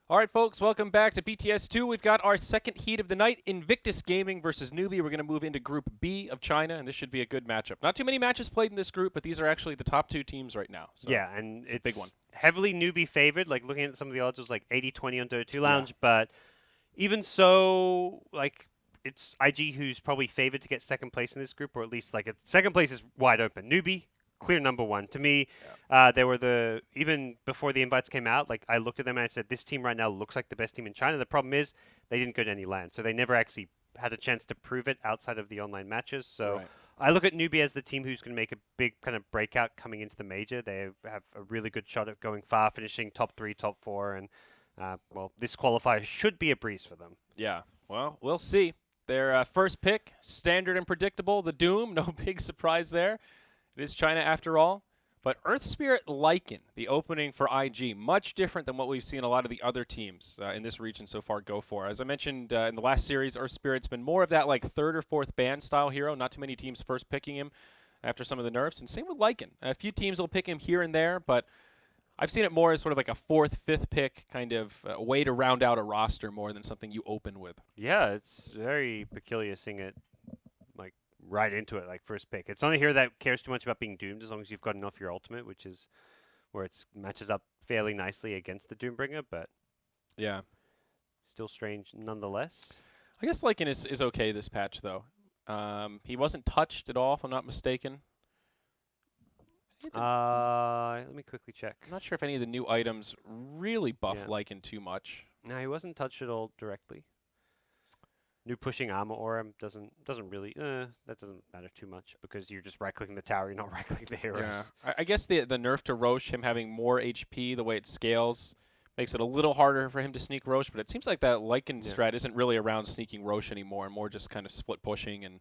All right, folks, welcome back to BTS2. We've got our second heat of the night, Invictus Gaming versus Newbee. We're going to move into Group B of China, and this should be a good matchup. Not too many matches played in this group, but these are actually the top two teams right now, so Yeah, and it's a big one. it's heavily newbie favored. Like looking at some of the odds, it was like 80-20 on Dota 2 Yeah. Lounge. But even so, like it's IG who's probably favored to get second place in this group, or at least like second place is wide open. Newbie, clear number one. To me, Yeah. they were even before the invites came out. Like I looked at them and I said, this team right now looks like the best team in China. The problem is they didn't go to any LAN, so they never actually had a chance to prove it outside of the online matches. So Right. I look at Newbie as the team who's going to make a big kind of breakout coming into the major. They have a really good shot at going far, finishing top three, top four, and well, this qualifier should be a breeze for them. Yeah. Well, we'll see. Their first pick, standard and predictable, the Doom. No big surprise there. It is China after all. But Earth Spirit Lycan, the opening for IG, much different than what we've seen a lot of the other teams in this region so far go for. As I mentioned in the last series, Earth Spirit's been more of that like third or fourth ban style hero. Not too many teams first picking him after some of the nerfs. And same with Lycan. A few teams will pick him here and there, but I've seen it more as sort of like a fourth, fifth pick kind of way to round out a roster more than something you open with. Yeah, it's very peculiar seeing it like right into it, like first pick. It's not a hero that cares too much about being doomed as long as you've gotten off your ultimate, which is where it matches up fairly nicely against the Doombringer, but Yeah. still strange nonetheless. I guess Lycan is okay this patch, though. He wasn't touched at all, if I'm not mistaken. Let me quickly check. I'm not sure if any of the new items really buff Yeah. Lycan too much. No, he wasn't touched at all directly. New pushing armor aura doesn't really that doesn't matter too much because you're just right clicking the tower, you're not right clicking the heroes. Yeah. I guess the nerf to Roche, him having more HP, the way it scales, makes it a little harder for him to sneak Roche, but it seems like that Lycan Yeah. strat isn't really around sneaking Roche anymore, and more just kind of split pushing and,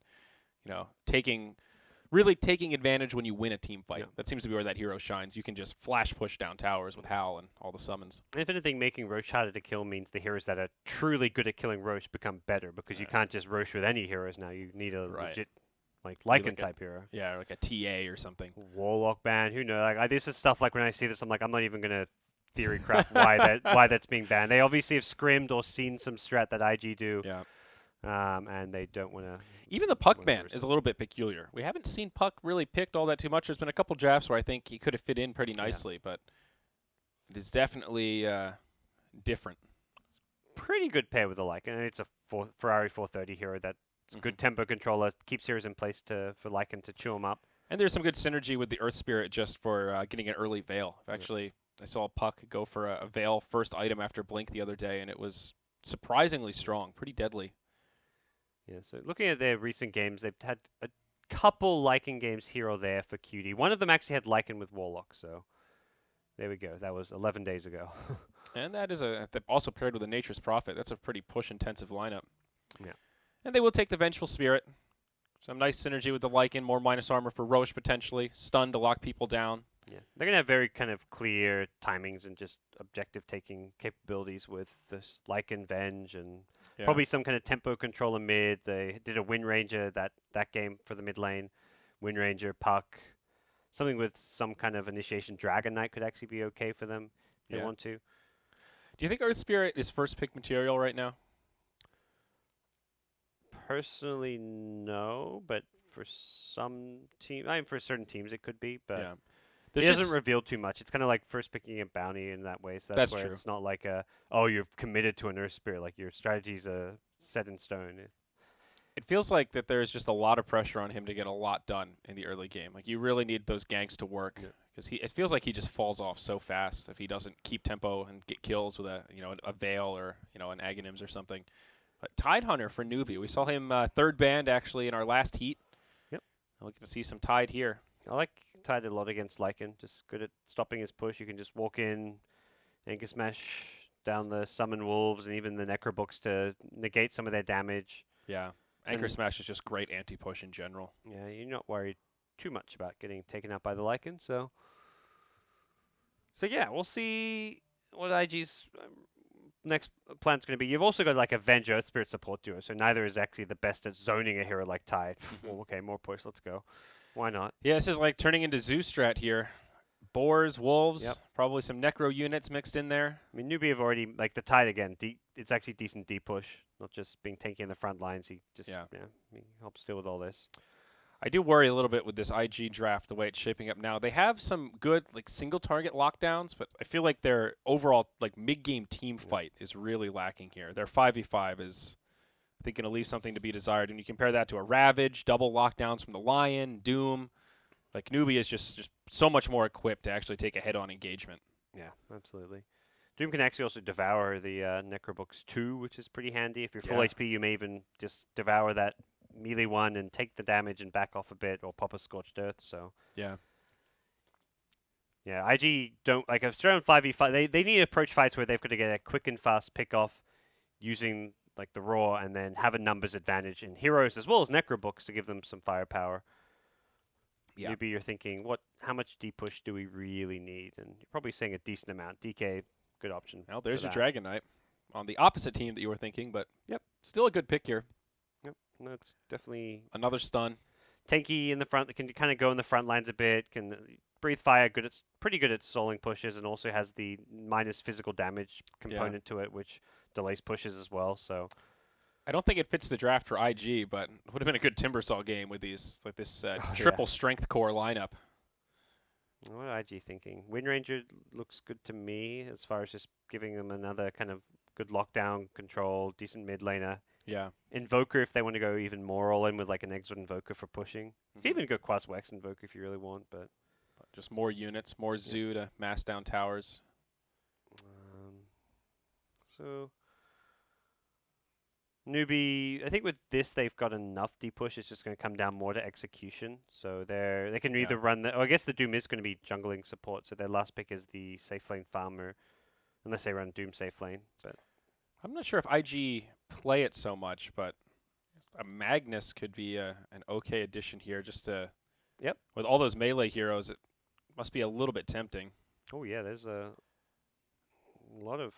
really taking advantage when you win a team fight. Yeah. That seems to be where that hero shines. You can just flash push down towers with Hal and all the summons. And if anything, making Roche harder to kill means the heroes that are truly good at killing Roche become better because you Yeah. can't just Roche with any heroes now. You need a Right. legit like Be like Lycan a type hero. Yeah, like a TA or something. Warlock ban, who knows? Like this is stuff like when I see this, I'm like, I'm not even gonna theory craft why that's being banned. They obviously have scrimmed or seen some strat that IG do, Yeah. and they don't want to. Even the Puck ban is a little bit peculiar. We haven't seen Puck really picked all that too much. There's been a couple drafts where I think he could have fit in pretty nicely, but it is definitely different. Pretty good pair with the Lycan. It's a Ferrari 430 hero that's good tempo controller, keeps heroes in place for Lycan to chew them up. And there's some good synergy with the Earth Spirit just for getting an early Veil. Actually, I saw Puck go for a Veil first item after Blink the other day, and it was surprisingly strong, pretty deadly. Yeah, so looking at their recent games, they've had a couple Lycan games here or there for QD. One of them actually had Lycan with Warlock, so there we go. That was 11 days ago. And that is also paired with a Nature's Prophet. That's a pretty push-intensive lineup. Yeah. And they will take the Vengeful Spirit. Some nice synergy with the Lycan, more minus armor for Roche potentially, stun to lock people down. Yeah, they're gonna have very kind of clear timings and just objective taking capabilities with this Lycan Venge and probably some kind of tempo controller mid. They did a Wind Ranger that game for the mid lane. Wind Ranger, Puck, something with some kind of initiation. Dragon Knight could actually be okay for them if they want to. Do you think Earth Spirit is first pick material right now? Personally, no, but for some team, I mean, for certain teams it could be, but. Yeah. It doesn't reveal too much. It's kind of like first picking a bounty in that way. So that's where true. it's not like you've committed to an Earth Spirit. Like your strategy's set in stone. It feels like that there's just a lot of pressure on him to get a lot done in the early game. Like you really need those ganks to work because it feels like he just falls off so fast if he doesn't keep tempo and get kills with a Veil or an Aghanims or something. But Tide Hunter for Newbee, we saw him third band actually in our last heat. Yep. We'll get to see some Tide here. I like Tide a lot against Lycan. Just good at stopping his push. You can just walk in, Anchor Smash down the Summon Wolves and even the Necrobooks to negate some of their damage. Yeah. Anchor Smash is just great anti-push in general. Yeah, you're not worried too much about getting taken out by the Lycan. So yeah, we'll see what IG's next plan's going to be. You've also got like a Venge Earth Spirit support duo, so neither is actually the best at zoning a hero like Tide. Well, okay, more push, let's go. Why not? Yeah, this is like turning into Zoo strat here. Boars, wolves, Yep. probably some necro units mixed in there. I mean, Newbee have already, like, the tide again. It's actually decent D-push, not just being tanky in the front lines. He just, Yeah. he helps deal with all this. I do worry a little bit with this IG draft, the way it's shaping up now. They have some good like single target lockdowns, but I feel like their overall like mid-game team fight is really lacking here. Their 5v5 is, I think, going to leave something to be desired. And you compare that to a Ravage, double lockdowns from the Lion, Doom. Like Newbee is just so much more equipped to actually take a head-on engagement. Yeah, absolutely. Doom can actually also devour the Necrobooks too, which is pretty handy. If you're full Yeah. HP, you may even just devour that melee one and take the damage and back off a bit, or pop a Scorched Earth. So Yeah. yeah, IG don't like if they're on 5v5. They need to approach fights where they've got to get a quick and fast pick off using like the raw, and then have a numbers advantage in heroes as well as Necrobooks to give them some firepower. Yeah. Maybe you're thinking, how much D push do we really need? And you're probably saying a decent amount. DK, good option. Well, there's for your that. Dragon Knight on the opposite team that you were thinking, but Yep. still a good pick here. Yep, no, it's definitely Another stun. tanky in the front. That can kind of go in the front lines a bit. Can breathe fire. Pretty good at stalling pushes, and also has the minus physical damage component to it, which delays pushes as well. So I don't think it fits the draft for IG, but it would have been a good Timbersaw game with these like this triple strength core lineup. what are IG thinking? Wind Ranger looks good to me as far as just giving them another kind of good lockdown control, decent mid laner. Yeah. Invoker if they want to go even more all in with like an Exort Invoker for pushing. You can even go Quas Wax Invoker if you really want, but Just more units, more zoo to mass down towers. So Newbee, I think with this they've got enough deep push. It's just going to come down more to execution. So they can either run the. Oh, I guess the Doom is going to be jungling support. So their last pick is the safe lane farmer, unless they run Doom safe lane. But I'm not sure if IG play it so much, but a Magnus could be an okay addition here. Just to with all those melee heroes, it must be a little bit tempting. Oh yeah, there's a lot of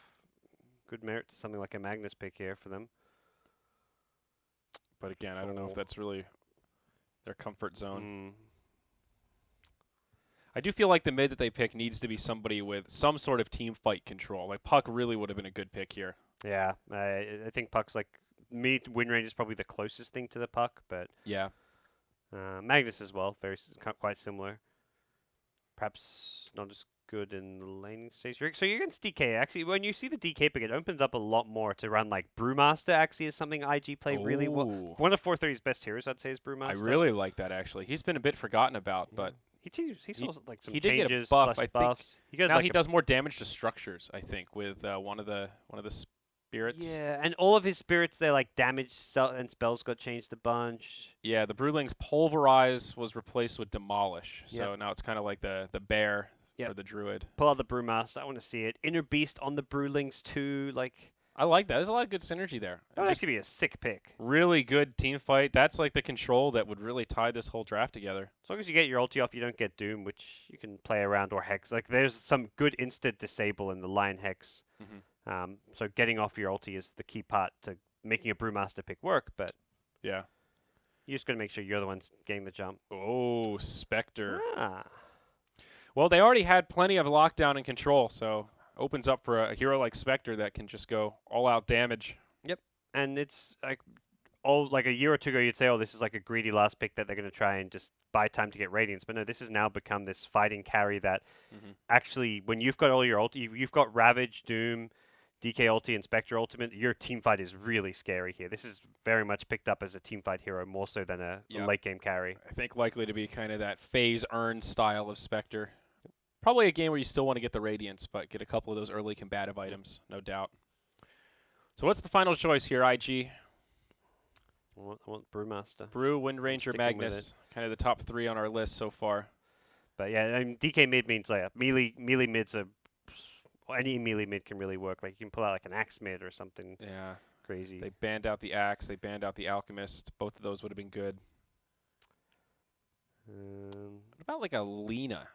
good merit to something like a Magnus pick here for them. But again, I don't know if that's really their comfort zone. I do feel like the mid that they pick needs to be somebody with some sort of team fight control. Like Puck really would have been a good pick here. Yeah, I think Puck's like Wind Range is probably the closest thing to the Puck, but yeah, Magnus as well, quite similar. Perhaps not as good in the laning stage. So you're against DK. Actually, when you see the DK pick, it opens up a lot more to run like Brewmaster. Actually, is something IG play really well. One of 430's best heroes, I'd say, is Brewmaster. I really like that. Actually, he's been a bit forgotten about, but he saw like some he did changes, get a buff. I buffs. think now he does more damage to structures. I think with one of the spirits. Yeah, and all of his spirits, they're like damage and spells got changed a bunch. Yeah, the Broodling's Pulverize was replaced with Demolish, so now it's kind of like the bear for the Druid. Pull out the Brewmaster, I want to see it. Inner Beast on the Broodlings too, like. I like that. There's a lot of good synergy there. That would actually be a sick pick. Really good team fight. That's like the control that would really tie this whole draft together. As long as you get your ulti off, you don't get Doom, which you can play around, or Hex. Like there's some good instant disable in the Lion Hex. So getting off your ulti is the key part to making a Brewmaster pick work, but yeah, you just got to make sure you're the ones getting the jump. Oh, Spectre. Ah. Well, they already had plenty of lockdown and control, so opens up for a hero like Spectre that can just go all-out damage. Yep, and it's like a year or two ago, you'd say, oh, this is like a greedy last pick that they're going to try and just buy time to get radiance. But no, this has now become this fighting carry that actually, when you've got all your ulti, you've got Ravage, Doom, DK ulti, and Spectre ultimate, your team fight is really scary here. This is very much picked up as a team fight hero more so than a late game carry. I think likely to be kind of that phase earn style of Spectre. Probably a game where you still want to get the Radiance, but get a couple of those early combative items, no doubt. So what's the final choice here, IG? I want Brewmaster. Brew, Wind Ranger, Magnus. Kind of the top three on our list so far. But yeah, I mean, DK mid means like melee mids are... Any melee mid can really work. Like you can pull out like an Axe mid or something crazy. They banned out the Axe. They banned out the Alchemist. Both of those would have been good. What about like a Lena?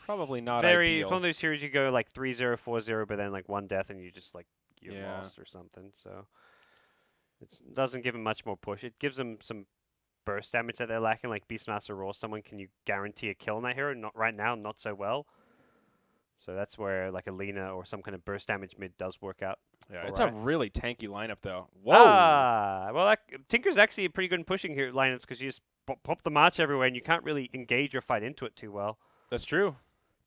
Probably not ideal. One of those heroes you go like 3-0, 4-0, but then like one death and you just like you're lost or something. So it doesn't give him much more push. It gives him some burst damage that they're lacking, like Beastmaster Raw. Someone can you guarantee a kill on that hero? Not right now, not so well. So that's where like a Lina or some kind of burst damage mid does work out. Yeah, all it's right. a really tanky lineup, though. Whoa! Well, Tinker's actually pretty good in pushing here lineups because you just pop the march everywhere and you can't really engage or fight into it too well. That's true.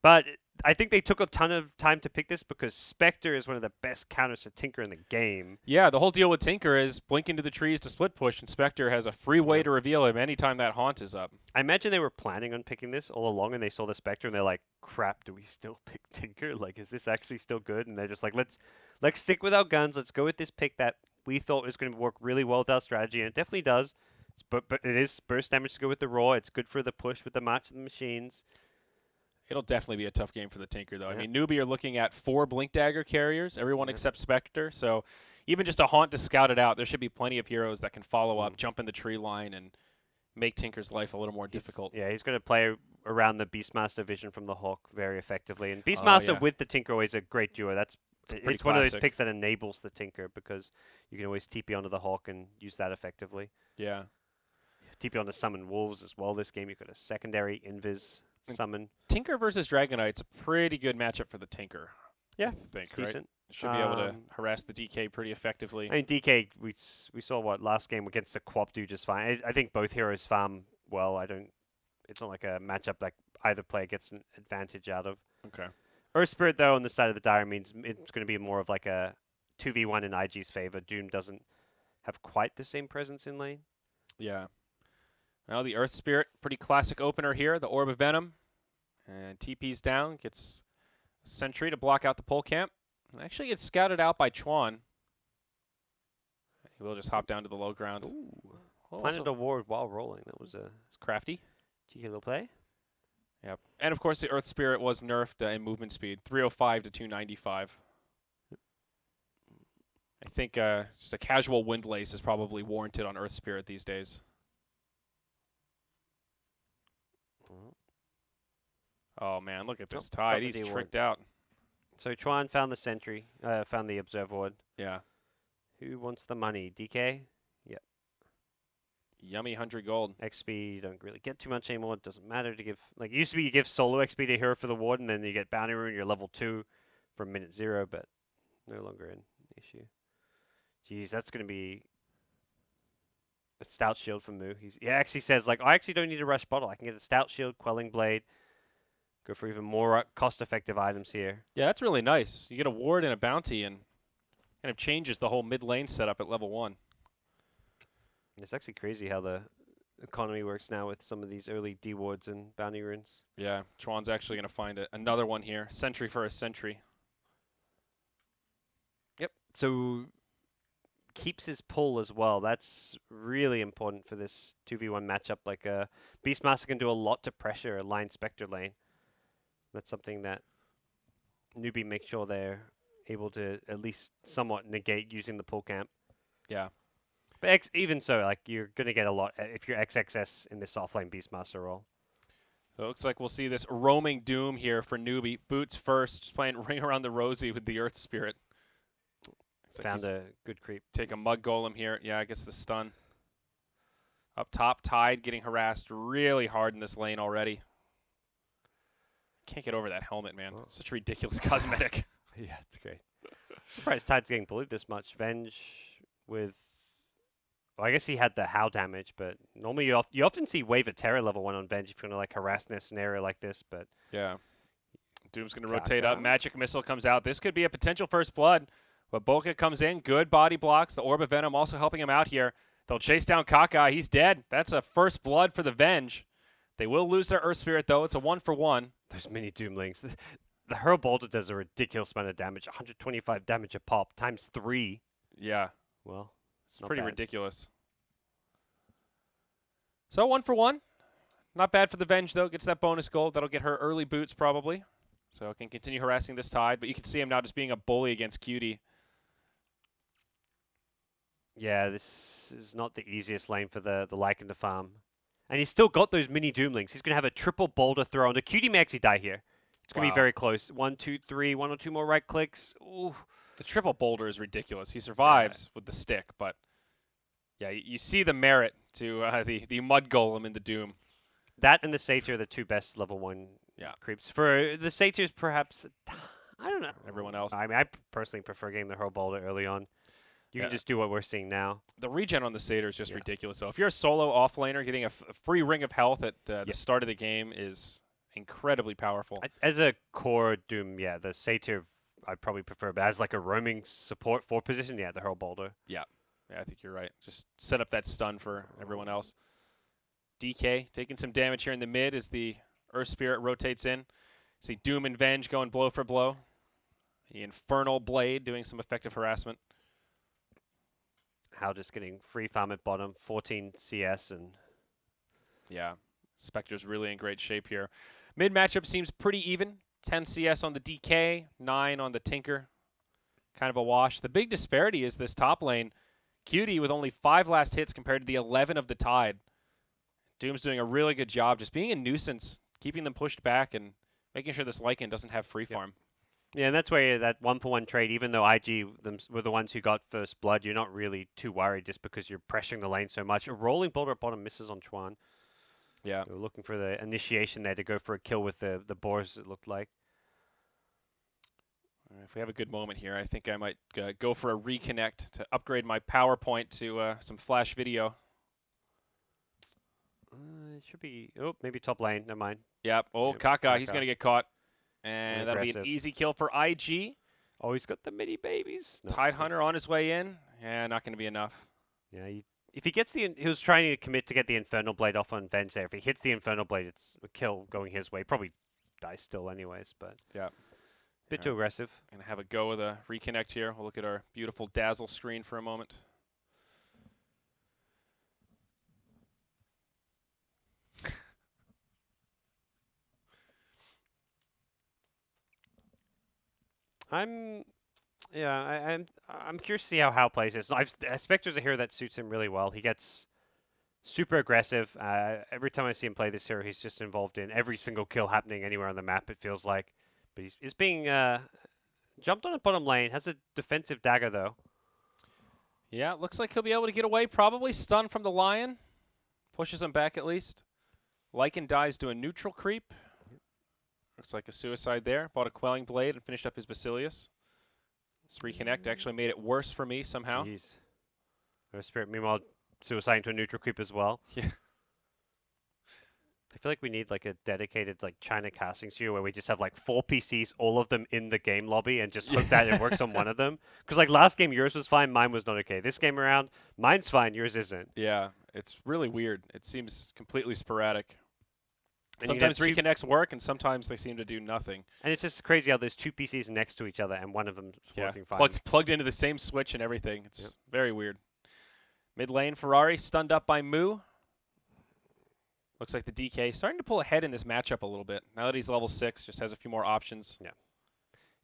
But I think they took a ton of time to pick this because Spectre is one of the best counters to Tinker in the game. Yeah, the whole deal with Tinker is blink into the trees to split push, and Spectre has a free way to reveal him anytime that haunt is up. I imagine they were planning on picking this all along and they saw the Spectre and they're like, crap, do we still pick Tinker? Like, is this actually still good? And they're just like, let's stick with our guns. Let's go with this pick that we thought was going to work really well with our strategy. And it definitely does. But it is burst damage to go with the Raw. It's good for the push with the March of the Machines. It'll definitely be a tough game for the Tinker, though. Yeah. I mean, Newbee are looking at 4 Blink Dagger carriers, everyone Yeah. except Spectre. So even just a haunt to scout it out, there should be plenty of heroes that can follow up, jump in the tree line, and make Tinker's life a little more difficult. Yeah, he's going to play around the Beastmaster vision from the Hawk very effectively. And Beastmaster with the Tinker always a great duo. It's one of those picks that enables the Tinker because you can always TP onto the Hawk and use that effectively. Yeah. TP on the Summon Wolves as well this game. You've got a secondary Invis summon. Tinker versus Dragonite's a pretty good matchup for the Tinker. Yeah, I think, it's decent. Should be able to harass the DK pretty effectively. I mean, DK, we saw what last game against the Quap do just fine. I think both heroes farm well. It's not like a matchup that either player gets an advantage out of. Okay. Earth Spirit, though, on the side of the Dire means it's going to be more of like a 2v1 in IG's favor. Doom doesn't have quite the same presence in lane. Yeah. Now the Earth Spirit, pretty classic opener here. The Orb of Venom. And TP's down, gets a Sentry to block out the pole camp. And actually gets scouted out by Chuan. He will just hop down to the low ground. Ooh. Oh, Planted a ward while rolling. That was a crafty. cheeky little play. Yep. And of course the Earth Spirit was nerfed in movement speed. 305 to 295. I think just a casual Windlace is probably warranted on Earth Spirit these days. Oh man, look at this tide. He's tricked out. So Chuan found the Sentry, found the Observe Ward. Yeah. Who wants the money? DK? Yep. Yummy 100 gold. XP, you don't really get too much anymore. It doesn't matter to give. Like, it used to be you give solo XP to a hero for the ward, and then you get Bounty Rune, you're level 2 from minute 0, but no longer an issue. Jeez, that's going to be a Stout Shield from Moo. He actually says, like, I actually don't need a Rush Bottle. I can get a Stout Shield, Quelling Blade, go for even more cost-effective items here. Yeah, that's really nice. You get a ward and a bounty, and kind of changes the whole mid lane setup at level 1. It's actually crazy how the economy works now with some of these early D wards and bounty runes. Yeah, Chuan's actually going to find another one here. Sentry for a Sentry. Yep. So keeps his pull as well. That's really important for this 2v1 matchup. Like Beastmaster can do a lot to pressure a line Spectre lane. That's something that Newbee makes sure they're able to at least somewhat negate using the pull camp. Yeah. But even so, like, you're going to get a lot if you're XXS in this offlane Beastmaster role. So it looks like we'll see this roaming Doom here for Newbee. Boots first, just playing Ring Around the Rosie with the Earth Spirit. Looks Found like a good creep. take a Mud Golem here. Yeah, I guess the stun. Up top, Tide getting harassed really hard in this lane already. Can't get over that helmet, man. Oh. Such a ridiculous cosmetic. Yeah, it's great. Surprised Tide's getting bullied this much. Venge with... Well, I guess he had the How damage, but normally you often see Wave of Terror level 1 on Venge if you're going to like harass in a scenario like this, but... Yeah. Doom's going to rotate up. Magic Missile comes out. This could be a potential first blood. But Bolka comes in. Good body blocks. The Orb of Venom also helping him out here. They'll chase down Kakai. He's dead. That's a first blood for the Venge. They will lose their Earth Spirit, though. It's a 1-for-1. Those mini Doomlings. The Hurl Boulder does a ridiculous amount of damage. 125 damage a pop times 3. Yeah. Well, it's pretty bad. ridiculous. So 1-for-1. Not bad for the Venge, though. Gets that bonus gold. That'll get her early boots, probably. So can continue harassing this Tide. But you can see him now just being a bully against Cutie. Yeah, this is not the easiest lane for the Lycan to farm. And he's still got those mini Doomlings. He's going to have a triple boulder throw. And the Cutie may actually die here. It's going to be very close. 1, 2, 3, 1 or 2 more right clicks. Ooh. The triple boulder is ridiculous. He survives with the stick, but yeah, you see the merit to the Mud Golem in the Doom. That and the Satyr are the two best level 1 Yeah. creeps. For the Satyrs, perhaps, I don't know. Everyone else. I mean, I personally prefer getting the Hurl Boulder early on. You can Yeah. just do what we're seeing now. The regen on the Satyr is just Yeah. ridiculous. So if you're a solo offlaner, getting a free ring of health at the Yeah. start of the game is incredibly powerful. As a core Doom, yeah, the Satyr I'd probably prefer, but as like a roaming support 4 position, yeah, the Hurl Boulder. Yeah, I think you're right. Just set up that stun for everyone else. DK taking some damage here in the mid as the Earth Spirit rotates in. See Doom and Venge going blow for blow. The Infernal Blade doing some effective harassment. How just getting free farm at bottom, 14 CS, and yeah, Spectre's really in great shape here. Mid matchup seems pretty even. 10 CS on the DK, 9 on the Tinker. Kind of a wash. The big disparity is this top lane. Cutie with only 5 last hits compared to the 11 of the Tide. Doom's doing a really good job just being a nuisance, keeping them pushed back and making sure this Lycan doesn't have free farm. Yeah, and that's where that 1-for-1 trade, even though IG were the ones who got first blood, you're not really too worried just because you're pressuring the lane so much. A rolling boulder at bottom misses on Chuan. Yeah. We're looking for the initiation there to go for a kill with the boars, it looked like. If we have a good moment here, I think I might go for a reconnect to upgrade my PowerPoint to some flash video. It should be, oh, maybe top lane, never mind. Yep. Oh, Yep, Kaka, he's Kaka. going to get caught. And that'll be an Aggressive. easy kill for IG. Oh, he's got the mini babies. No, Tide Hunter on his way in. Yeah, not going to be enough. Yeah, if he gets he was trying to commit to get the Infernal Blade off on Venge there. If he hits the Infernal Blade, it's a kill going his way. Probably dies still anyways, but yeah, bit too aggressive. Gonna have a go with a reconnect here. We'll look at our beautiful Dazzle screen for a moment. I'm curious to see how plays this. Spectre's a hero that suits him really well. He gets super aggressive. Every time I see him play this hero, he's just involved in every single kill happening anywhere on the map, it feels like. But he's being jumped on a bottom lane. Has a defensive dagger, though. Yeah, looks like he'll be able to get away. Probably stun from the Lion. Pushes him back at least. Lycan dies to a neutral creep. Looks like a suicide there. Bought a Quelling Blade and finished up his Basilius. This reconnect actually made it worse for me somehow. Jeez. Spirit, meanwhile, suicide into a neutral creep as well. Yeah. I feel like we need like a dedicated like China casting studio where we just have like 4 PCs, all of them in the game lobby, and just hope that it works on one of them. Because like last game, yours was fine, mine was not okay. This game around, mine's fine, yours isn't. Yeah, it's really weird. It seems completely sporadic. And sometimes reconnects work, and sometimes they seem to do nothing. And it's just crazy how there's 2 PCs next to each other, and one of them's working fine. Plugged into the same switch and everything. It's just very weird. Mid lane, Ferrari stunned up by Moo. Looks like the DK starting to pull ahead in this matchup a little bit. Now that he's level 6, just has a few more options. Yeah.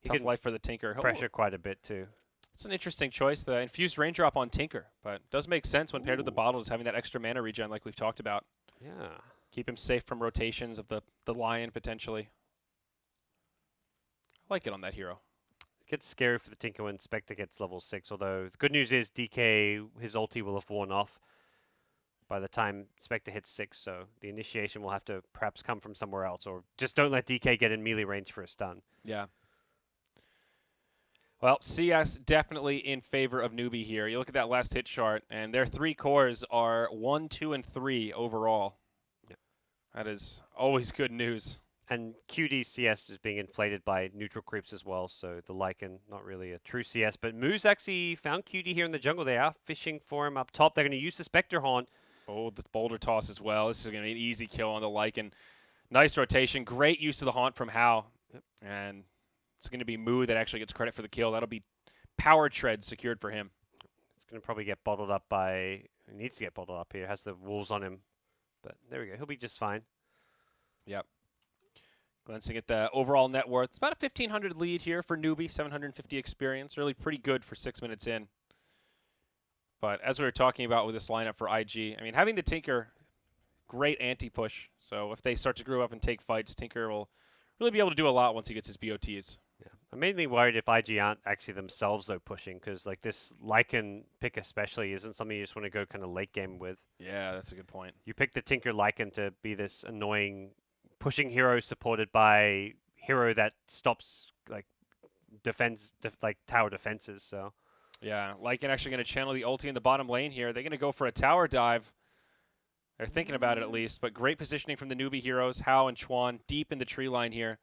Tough life for the Tinker. Pressure quite a bit, too. It's an interesting choice, the infused raindrop on Tinker, but it does make sense when paired with the bottles, having that extra mana regen like we've talked about. Yeah. Keep him safe from rotations of the Lion, potentially. I like it on that hero. It gets scary for the Tinker when Spectre gets level 6, although the good news is DK, his ulti will have worn off by the time Spectre hits 6, so the initiation will have to perhaps come from somewhere else, or just don't let DK get in melee range for a stun. Yeah. Well, CS definitely in favor of Newbee here. You look at that last hit chart, and their 3 cores are 1, 2, and 3 overall. Yep. That is always good news. And QD CS is being inflated by neutral creeps as well, so the Lycan, not really a true CS, but Moo's actually found QD here in the jungle. They are fishing for him up top. They're going to use the Spectre Haunt. Oh, the boulder toss as well. This is going to be an easy kill on the Lycan. Nice rotation. Great use of the haunt from Hao. Yep. And it's going to be Moo that actually gets credit for the kill. That'll be power tread secured for him. It's going to probably get bottled up by... He needs to get bottled up here. Has the wolves on him. But there we go. He'll be just fine. Yep. Glancing at the overall net worth. It's about a 1,500 lead here for Newbee. 750 experience. Really pretty good for 6 minutes in. But as we were talking about with this lineup for IG, I mean, having the Tinker, great anti-push. So if they start to grow up and take fights, Tinker will really be able to do a lot once he gets his BOTs. Yeah. I'm mainly worried if IG aren't actually themselves though pushing, because like this Lycan pick especially isn't something you just want to go kind of late game with. Yeah, that's a good point. You pick the Tinker Lycan to be this annoying pushing hero supported by hero that stops like like tower defenses. So Yeah, Lycan actually going to channel the ulti in the bottom lane here. They're going to go for a tower dive. They're thinking about it at least, but great positioning from the Newbee heroes, Hao and Chuan, deep in the tree line here.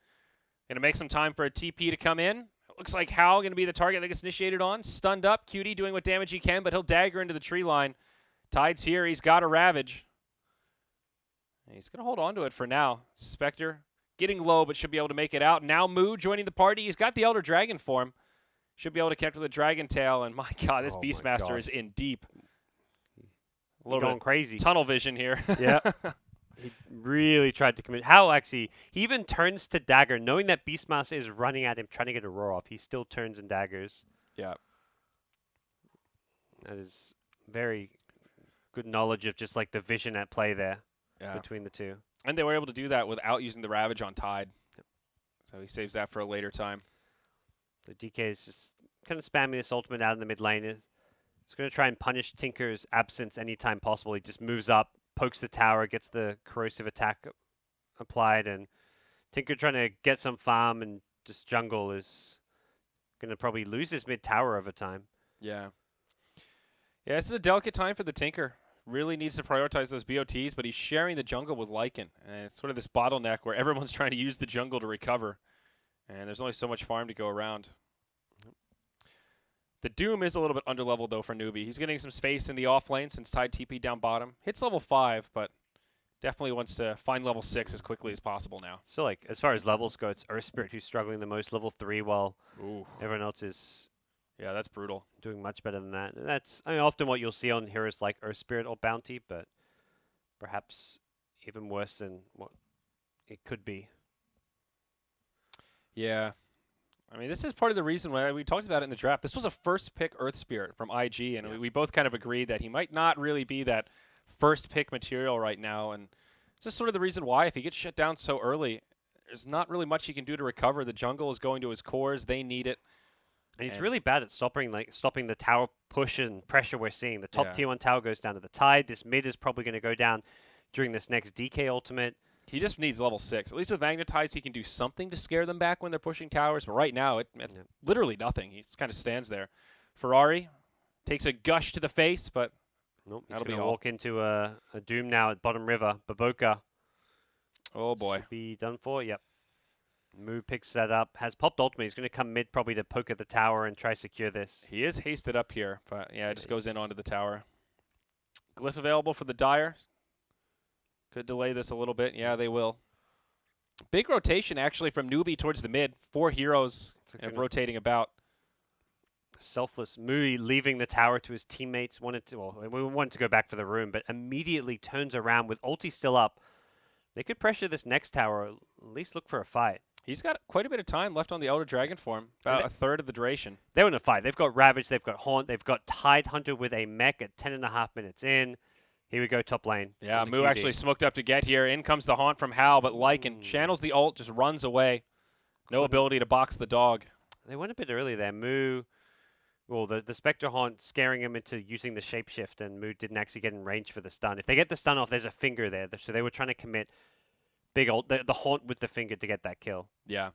Going to make some time for a TP to come in. It looks like Hao going to be the target that gets initiated on. Stunned up, Cutie doing what damage he can, but he'll dagger into the tree line. Tide's here, he's got a Ravage. He's going to hold on to it for now. Spectre getting low, but should be able to make it out. Now Moo joining the party. He's got the Elder Dragon for him. Should be able to connect with a Dragon Tail, and my God, this Beastmaster is in deep. A little going bit crazy. Tunnel vision here. Yeah. He really tried to commit. How actually, he even turns to dagger, knowing that Beastmaster is running at him, trying to get a roar off. He still turns and daggers. Yeah. That is very good knowledge of just like the vision at play there between the two. And they were able to do that without using the Ravage on Tide. So he saves that for a later time. So DK is just kind of spamming this ultimate out in the mid lane. He's going to try and punish Tinker's absence anytime possible. He just moves up, pokes the tower, gets the corrosive attack applied, and Tinker trying to get some farm and just jungle is going to probably lose his mid tower over time. Yeah. Yeah, this is a delicate time for the Tinker. Really needs to prioritize those BOTs, but he's sharing the jungle with Lycan. And it's sort of this bottleneck where everyone's trying to use the jungle to recover. And there's only so much farm to go around. The Doom is a little bit underleveled, though, for Newbee. He's getting some space in the off lane since Tide TP down bottom. Hits level 5, but definitely wants to find level 6 as quickly as possible now. So, like, as far as levels go, it's Earth Spirit who's struggling the most, level 3, while Ooh. everyone else is that's brutal. Doing much better than that. And that's, I mean, often what you'll see on heroes like Earth Spirit or Bounty, but perhaps even worse than what it could be. Yeah. I mean, this is part of the reason why we talked about it in the draft. This was a first pick Earth Spirit from IG, and we both kind of agreed that he might not really be that first pick material right now. And it's just sort of the reason why, if he gets shut down so early, there's not really much he can do to recover. The jungle is going to his cores. They need it. And he's really bad at stopping the tower push and pressure we're seeing. The top tier 1 tower goes down to the Tide. This mid is probably going to go down during this next DK ultimate. He just needs level 6. At least with Magnetize, he can do something to scare them back when they're pushing towers. But right now, it's literally nothing. He just kind of stands there. Ferrari takes a gush to the face, but nope, he's going to walk into a Doom now at bottom river. Baboka. Oh, boy. Should be done for. Yep. Moo picks that up. Has popped ultimate. He's going to come mid probably to poke at the tower and try secure this. He is hasted up here, but yeah, it just goes in onto the tower. Glyph available for the Dire. Could delay this a little bit. Yeah, they will. Big rotation, actually, from Newbee towards the mid. 4 heroes rotating about. Selfless Moo leaving the tower to his teammates. We wanted to go back for the room, but immediately turns around with ulti still up. They could pressure this next tower, at least look for a fight. He's got quite a bit of time left on the Elder Dragon for him. About a third of the duration. They want to fight. They've got Ravage, they've got Haunt, they've got Tide Hunter with a mech at 10.5 minutes in. Here we go, top lane. Yeah, Moo actually smoked up to get here. In comes the Haunt from Hal, but Lycan channels the ult, just runs away. No ability to box the dog. They went a bit early there. Moo, well, the Spectre Haunt scaring him into using the shapeshift, and Moo didn't actually get in range for the stun. If they get the stun off, there's a finger there. So they were trying to commit big ult, the Haunt with the finger to get that kill. Yeah.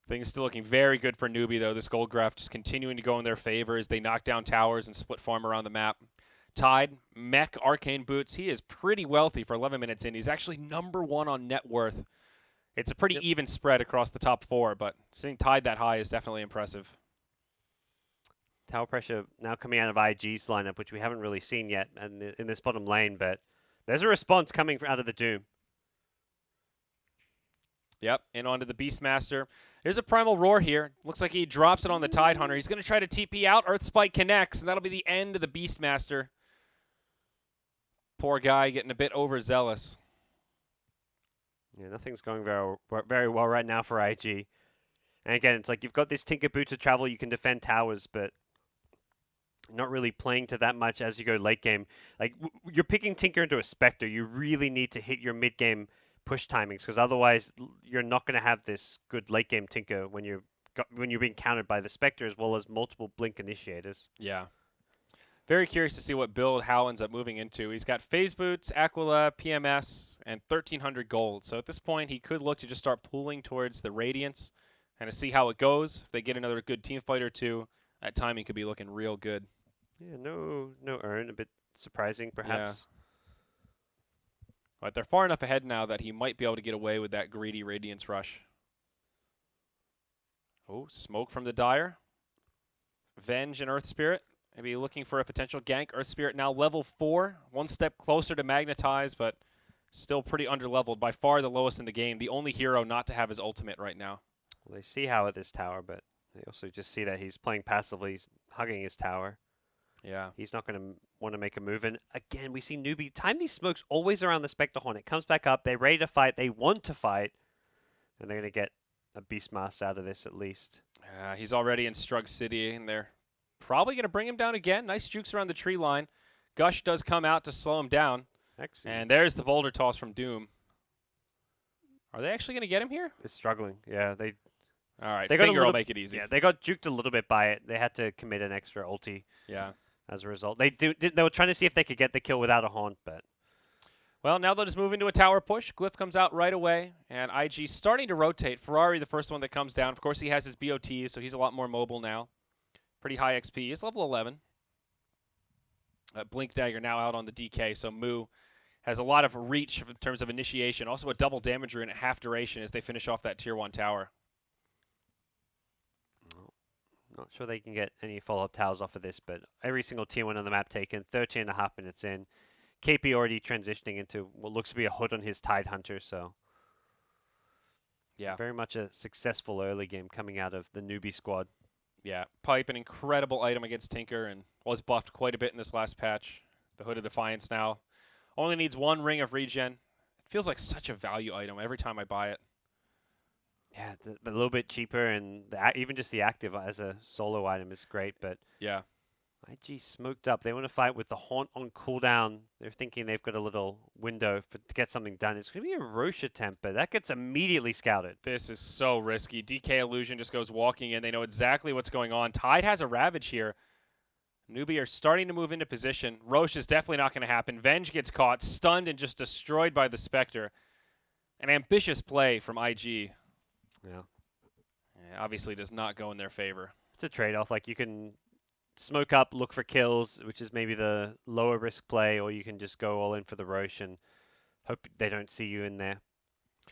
Things still looking very good for Newbee, though. This gold graph just continuing to go in their favor as they knock down towers and split farm around the map. Tide, Mech, Arcane Boots. He is pretty wealthy for 11 minutes in. He's actually #1 on net worth. It's a pretty even spread across the top 4, but seeing Tide that high is definitely impressive. Tower pressure now coming out of IG's lineup, which we haven't really seen yet in this bottom lane, but there's a response coming out of the Doom. Yep, and onto the Beastmaster. There's a Primal Roar here. Looks like he drops it on the Tide Hunter. He's going to try to TP out. Earth Spike connects, and that'll be the end of the Beastmaster. Poor guy getting a bit overzealous. Yeah, nothing's going very well right now for IG. And again, it's like you've got this Tinker Boot to travel. You can defend towers, but not really playing to that much as you go late game. Like, you're picking Tinker into a Spectre. You really need to hit your mid game push timings, because otherwise you're not going to have this good late game tinker when you're being countered by the Spectre as well as multiple blink initiators. Yeah. Very curious to see what build Hal ends up moving into. He's got Phase Boots, Aquila, PMS, and 1,300 gold. So at this point, he could look to just start pulling towards the Radiance and to see how it goes. If they get another good team fight or two, that timing could be looking real good. Yeah, no Urn, a bit surprising perhaps. But they're far enough ahead now that he might be able to get away with that greedy Radiance rush. Oh, smoke from the Dire. Venge and Earth Spirit. Maybe looking for a potential gank. Earth Spirit now level 4. One step closer to Magnetize, but still pretty underleveled. By far the lowest in the game. The only hero not to have his ultimate right now. Well, they see how at this tower, but they also just see that he's playing passively, he's hugging his tower. Yeah. He's not going to want to make a move. And again, we see Newbee time these smokes always around the Spectre Horn. It comes back up. They're ready to fight. They want to fight. And they're going to get a Beastmaster out of this at least. He's already in Strug City, and they're probably going to bring him down again. Nice jukes around the tree line. Gush does come out to slow him down. Excellent. And there's the boulder toss from Doom. Are they actually going to get him here? They're struggling. Yeah, All right, they got Finger will make it easy. Yeah, they got juked a little bit by it. They had to commit an extra ulti. Yeah. As a result, they were trying to see if they could get the kill without a haunt, but well, now they'll just move into a tower push. Glyph comes out right away, and IG starting to rotate. Ferrari, the first one that comes down. Of course, he has his BOTs, so he's a lot more mobile now. Pretty high XP. He's level 11. Blink Dagger now out on the DK, so Mu has a lot of reach in terms of initiation. Also a double damage rune at half duration as they finish off that tier 1 tower. not sure they can get any follow-up towers off of this, but every single tier 1 on the map taken, 13.5 minutes in. KP already transitioning into what looks to be a hood on his Tide Hunter, so yeah, very much a successful early game coming out of the Newbee squad. Yeah, Pipe, an incredible item against Tinker, and was buffed quite a bit in this last patch. The Hood of Defiance now only needs 1 ring of regen. It feels like such a value item every time I buy it. Yeah, it's a little bit cheaper, and even just the active as a solo item is great, but yeah, IG smoked up. They want to fight with the Haunt on cooldown. They're thinking they've got a little window to get something done. It's going to be a Roche attempt, but that gets immediately scouted. This is so risky. DK Illusion just goes walking in. They know exactly what's going on. Tide has a Ravage here. Newbee are starting to move into position. Roche is definitely not going to happen. Venge gets caught, stunned, and just destroyed by the Spectre. An ambitious play from IG. Yeah. Obviously does not go in their favor. It's a trade-off. Like, you can smoke up, look for kills, which is maybe the lower risk play, or you can just go all in for the Roche and hope they don't see you in there.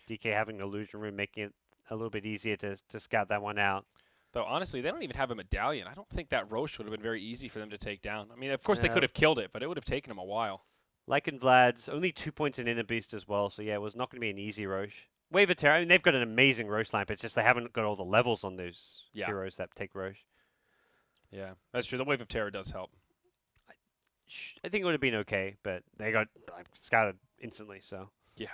DK having the illusion room, making it a little bit easier to scout that one out. Though, honestly, they don't even have a medallion. I don't think that Roche would have been very easy for them to take down. I mean, of course, they could have killed it, but it would have taken them a while. Like in Vlad's, only 2 points in Inner Beast as well, so yeah, it was not going to be an easy Roche. Wave of Terror, I mean, they've got an amazing Roche line, but it's just they haven't got all the levels on those heroes that take Roche. Yeah, that's true. The Wave of Terror does help. I think it would have been okay, but they got scouted instantly, so. Yeah.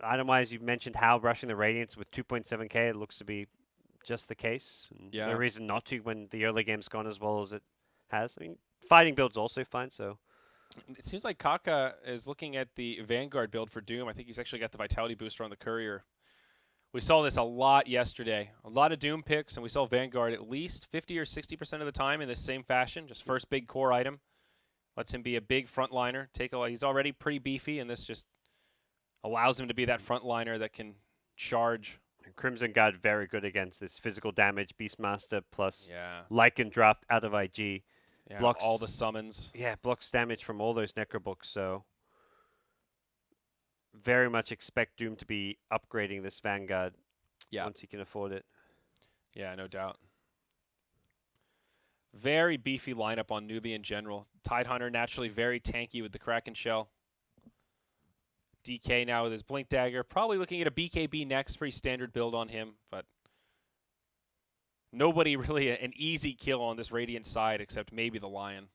Item-wise, you mentioned Hal rushing the Radiance with 2.7k. It looks to be just the case. Yeah. No reason not to when the early game's gone as well as it has. I mean, fighting build's also fine, so. It seems like Kaka is looking at the Vanguard build for Doom. I think he's actually got the Vitality booster on the Courier. We saw this a lot yesterday. A lot of Doom picks, and we saw Vanguard at least 50 or 60% of the time in this same fashion. Just first big core item. Lets him be a big frontliner. He's already pretty beefy, and this just allows him to be that frontliner that can charge. And Crimson Guard very good against this physical damage. Beastmaster plus Yeah. Lycan draft out of IG. Yeah, Blocks all the summons. Yeah, blocks damage from all those Necrobooks, so very much expect Doom to be upgrading this Vanguard once he can afford it. Yeah, no doubt. Very beefy lineup on Newbee in general. Tidehunter naturally very tanky with the Kraken Shell. DK now with his Blink Dagger. Probably looking at a BKB next. Pretty standard build on him, but nobody really an easy kill on this Radiant side except maybe the Lion,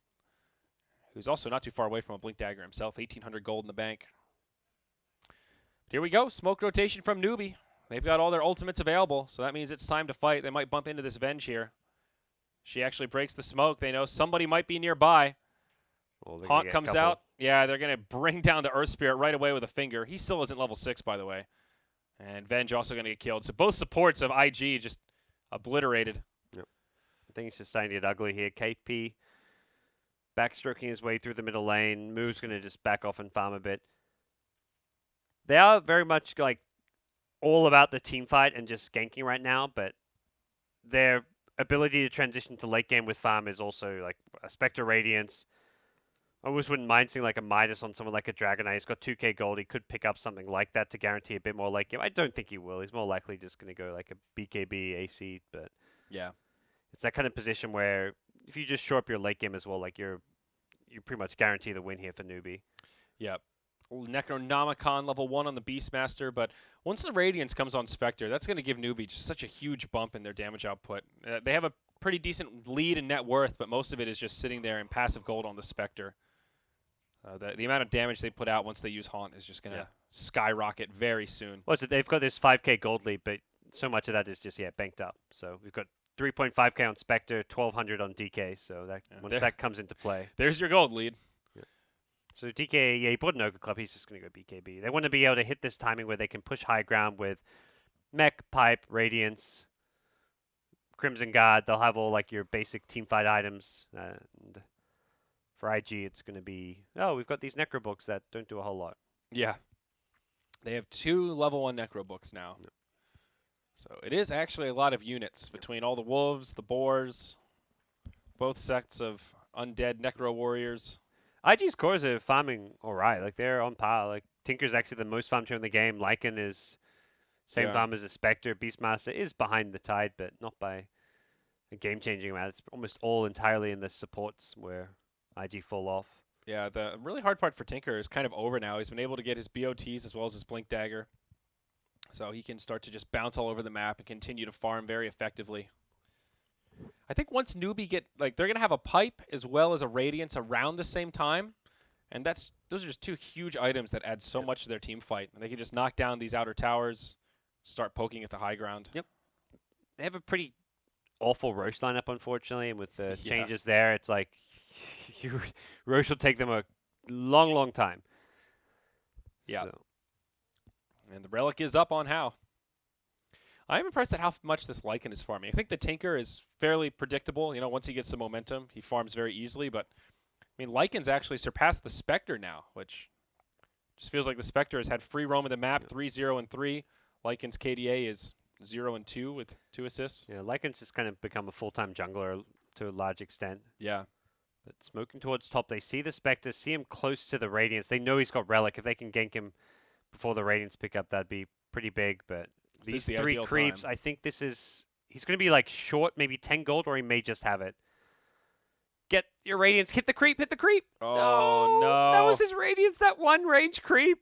who's also not too far away from a Blink Dagger himself. 1,800 gold in the bank. Here we go. Smoke rotation from Newbee. They've got all their ultimates available, so that means it's time to fight. They might bump into this Venge here. She actually breaks the smoke. They know somebody might be nearby. Well, Haunt comes out. Yeah, they're going to bring down the Earth Spirit right away with a finger. He still isn't level 6, by the way. And Venge also going to get killed. So both supports of IG just obliterated. Yep. I think it's just starting to get ugly here. KP backstroking his way through the middle lane. Moo's going to just back off and farm a bit. They are very much like all about the team fight and just ganking right now, but their ability to transition to late game with farm is also like a Spectre Radiance. I always wouldn't mind seeing like a Midas on someone like a Dragonite. He's got 2k gold. He could pick up something like that to guarantee a bit more late game. I don't think he will. He's more likely just going to go like a BKB AC, but Yeah. it's that kind of position where if you just show up your late game as well, like you pretty much guarantee the win here for Newbee. Yep. Necronomicon level 1 on the Beastmaster, but once the Radiance comes on Spectre, that's going to give Newbee just such a huge bump in their damage output. They have a pretty decent lead in net worth, but most of it is just sitting there in passive gold on the Spectre. The amount of damage they put out once they use Haunt is just going to skyrocket very soon. Well, so they've got this 5k gold lead, but so much of that is just, banked up. So we've got 3.5k on Spectre, 1200 on DK, so that once that comes into play. There's your gold lead. So DK, he bought an Ogre Club. He's just going to go BKB. They want to be able to hit this timing where they can push high ground with Mech, Pipe, Radiance, Crimson Guard. They'll have all like your basic team fight items. And for IG, it's going to be, we've got these Necro books that don't do a whole lot. Yeah. They have 2 level 1 Necro books now. Yep. So it is actually a lot of units between all the wolves, the boars, both sets of undead Necro warriors. IG's cores are farming alright. Like they're on par. Like Tinker's actually the most farmed here in the game. Lycan is same farm as a Spectre. Beastmaster is behind the tide, but not by a game-changing amount. It's almost all entirely in the supports where IG fall off. Yeah, the really hard part for Tinker is kind of over now. He's been able to get his BOTs as well as his Blink Dagger. So he can start to just bounce all over the map and continue to farm very effectively. I think once Newbee they're going to have a Pipe as well as a Radiance around the same time. And those are just 2 huge items that add so much to their team fight. And they can just knock down these outer towers, start poking at the high ground. Yep. They have a pretty awful Roche lineup, unfortunately. And with the changes there, it's like Roche will take them a long, long time. Yeah. So. And the Relic is up on How. I'm impressed at how much this Lycan is farming. I think the Tinker is fairly predictable. You know, once he gets some momentum, he farms very easily. But, I mean, Lycan's actually surpassed the Spectre now, which just feels like the Spectre has had free roam of the map, 3-0 and 3. Lycan's KDA is 0 and 2 with 2 assists. Yeah, Lycan's just kind of become a full-time jungler to a large extent. Yeah. But smoking towards top, they see the Spectre, see him close to the Radiance. They know he's got Relic. If they can gank him before the Radiance pick up, that'd be pretty big, but these 3 creeps, I think he's going to be like short, maybe 10 gold, or he may just have it. Get your Radiance, hit the creep, hit the creep. Oh, no. That was his Radiance, that one range creep.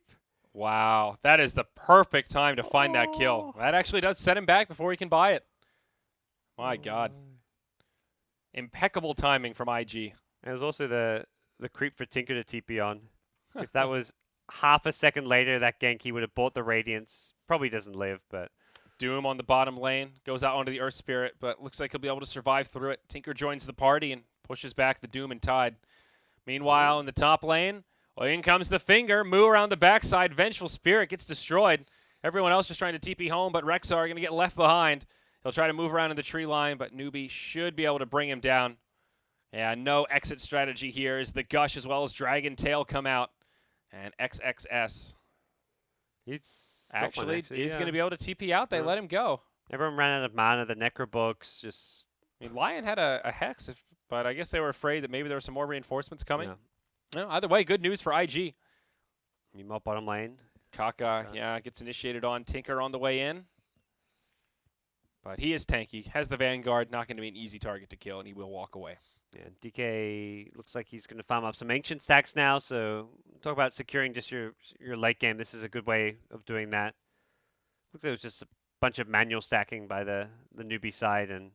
Wow, that is the perfect time to find that kill. That actually does set him back before he can buy it. My God. Impeccable timing from IG. And it was also the creep for Tinker to TP on. If that was half a second later, that gank, he would have bought the Radiance. Probably doesn't live, but... Doom on the bottom lane, goes out onto the Earth Spirit, but looks like he'll be able to survive through it. Tinker joins the party and pushes back the Doom and Tide. Meanwhile, in the top lane, in comes the finger. Moo around the backside. Vengeful Spirit gets destroyed. Everyone else just trying to TP home, but Rexar going to get left behind. He'll try to move around in the tree line, but Newbee should be able to bring him down. Yeah, no exit strategy here as the Gush as well as Dragon Tail come out. And XXS actually is going to be able to TP out. They let him go. Everyone ran out of mana. The Necro books just... I mean, Lion had a Hex, but I guess they were afraid that maybe there were some more reinforcements coming. No, either way, good news for IG. Meanwhile, bottom lane. Kaka, gets initiated on. Tinker on the way in. But he is tanky. Has the Vanguard. Not going to be an easy target to kill, and he will walk away. Yeah, DK looks like he's going to farm up some Ancient stacks now, so talk about securing just your late game. This is a good way of doing that. Looks like it was just a bunch of manual stacking by the Newbee side, and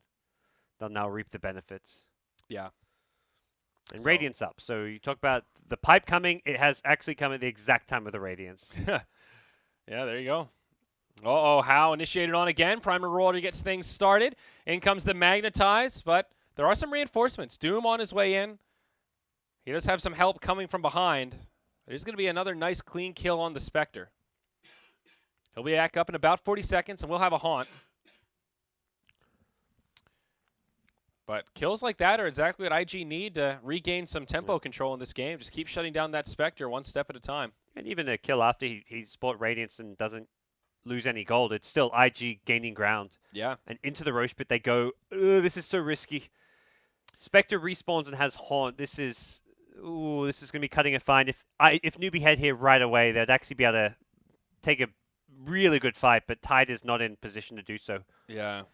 they'll now reap the benefits. Yeah. And Radiance up. So you talk about the pipe coming. It has actually come at the exact time of the Radiance. Yeah, there you go. Uh-oh, How initiated on again. Primer Roller gets things started. In comes the Magnetize, but there are some reinforcements. Doom on his way in. He does have some help coming from behind. There's going to be another nice clean kill on the Spectre. He'll be back up in about 40 seconds, and we'll have a haunt. But kills like that are exactly what IG need to regain some tempo control in this game. Just keep shutting down that Spectre one step at a time. And even a kill after he's bought Radiance and doesn't lose any gold, it's still IG gaining ground. Yeah. And into the Roche pit they go. This is so risky. Spectre respawns and has Haunt. This is going to be cutting it fine. If Newbee had here right away, they'd actually be able to take a really good fight, but Tide is not in position to do so. Yeah.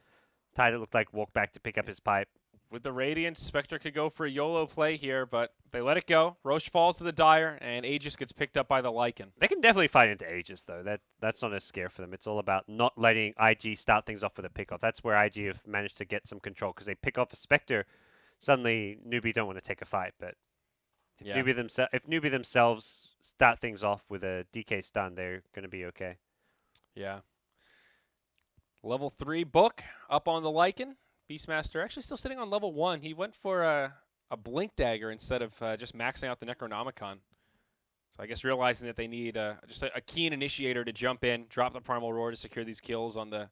Tide, it looked like, walked back to pick up his pipe. With the Radiance, Spectre could go for a YOLO play here, but they let it go. Roche falls to the Dire, and Aegis gets picked up by the Lycan. They can definitely fight into Aegis, though. That's not a scare for them. It's all about not letting IG start things off with a pick-off. That's where IG have managed to get some control, because they pick off a Spectre, suddenly Newbee don't want to take a fight, but if Newbee themselves start things off with a DK stun, they're going to be okay. Yeah. Level 3 Book up on the Lycan. Beastmaster actually still sitting on level 1. He went for a Blink Dagger instead of just maxing out the Necronomicon. So I guess realizing that they need just a keen initiator to jump in, drop the Primal Roar to secure these kills on the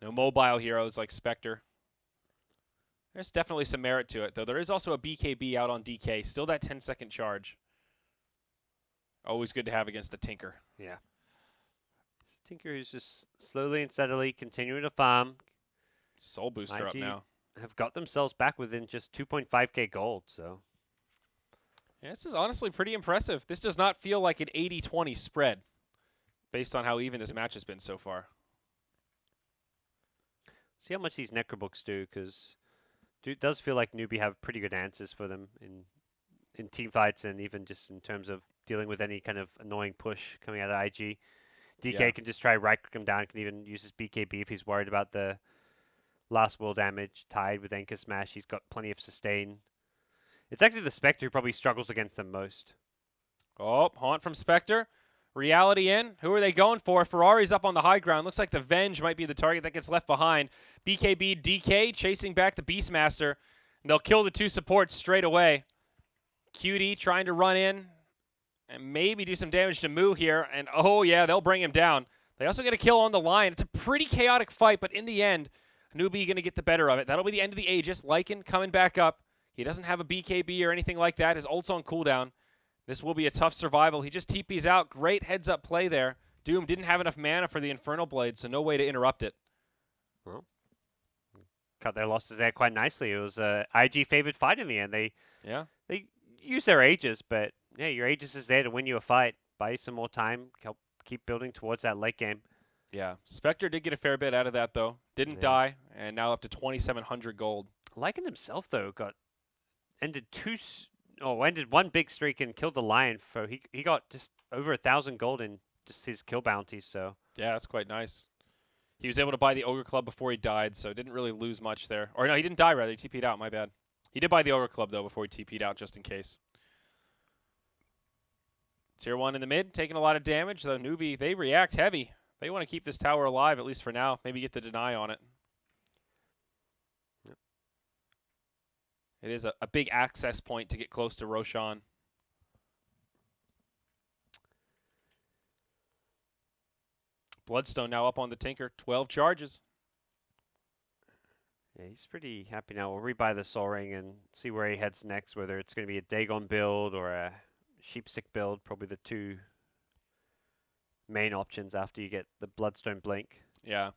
mobile heroes like Spectre. There's definitely some merit to it, though. There is also a BKB out on DK. Still that 10-second charge. Always good to have against the Tinker. Yeah. Tinker is just slowly and steadily continuing to farm. Soul Booster up now. Have got themselves back within just 2.5k gold, so. Yeah, this is honestly pretty impressive. This does not feel like an 80-20 spread based on how even this match has been so far. See how much these Necrobooks do, because it does feel like Newbee have pretty good answers for them in team fights and even just in terms of dealing with any kind of annoying push coming out of IG. DK can just try right-click him down, can even use his BKB if he's worried about the last will damage. Tide with Anchor Smash, he's got plenty of sustain. It's actually the Spectre who probably struggles against them most. Oh, Haunt from Spectre. Reality in. Who are they going for? Ferrari's up on the high ground. Looks like the Venge might be the target that gets left behind. BKB DK chasing back the Beastmaster. And they'll kill the two supports straight away. Cutie trying to run in and maybe do some damage to Moo here. And oh yeah, they'll bring him down. They also get a kill on the line. It's a pretty chaotic fight, but in the end, Newbee going to get the better of it. That'll be the end of the Aegis. Lycan coming back up. He doesn't have a BKB or anything like that. His ult's on cooldown. This will be a tough survival. He just TP's out. Great heads-up play there. Doom didn't have enough mana for the Infernal Blade, so no way to interrupt it. Well, cut their losses there quite nicely. It was a IG favored fight in the end. They use their Aegis, but yeah, your Aegis is there to win you a fight. Buy you some more time. Help keep building towards that late game. Yeah, Spectre did get a fair bit out of that, though. Didn't die, and now up to 2,700 gold. Lycan himself, though, ended one big streak and killed the Lion. He got just over 1,000 gold in just his kill bounties. So yeah, that's quite nice. He was able to buy the Ogre Club before he died, so didn't really lose much there. Or no, he didn't die, rather. He TP'd out, my bad. He did buy the Ogre Club, though, before he TP'd out, just in case. Tier 1 in the mid, taking a lot of damage, though Newbee, they react heavy. They want to keep this tower alive, at least for now. Maybe get the deny on it. Yep. It is a big access point to get close to Roshan. Bloodstone now up on the Tinker. 12 charges. Yeah, he's pretty happy now. We'll rebuy the Soul Ring and see where he heads next, whether it's going to be a Dagon build or a Sheepstick build. Probably the two main options after you get the Bloodstone Blink. Yeah.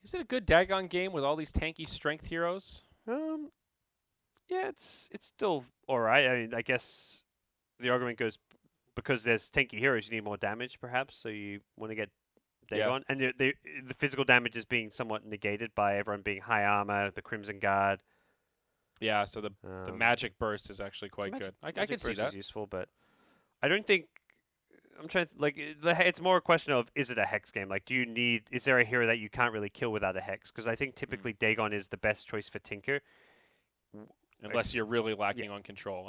Is it a good Dagon game with all these tanky strength heroes? Yeah, it's still all right. I mean, I guess the argument goes because there's tanky heroes, you need more damage, perhaps. So you want to get Dagon, and the physical damage is being somewhat negated by everyone being high armor, the Crimson Guard. Yeah, so the magic burst is actually quite good. I can see that. Is useful, but I don't think. I'm trying to it's more a question of, is it a hex game? Like, is there a hero that you can't really kill without a hex? Because I think typically Dagon is the best choice for Tinker. Unless you're really lacking on control.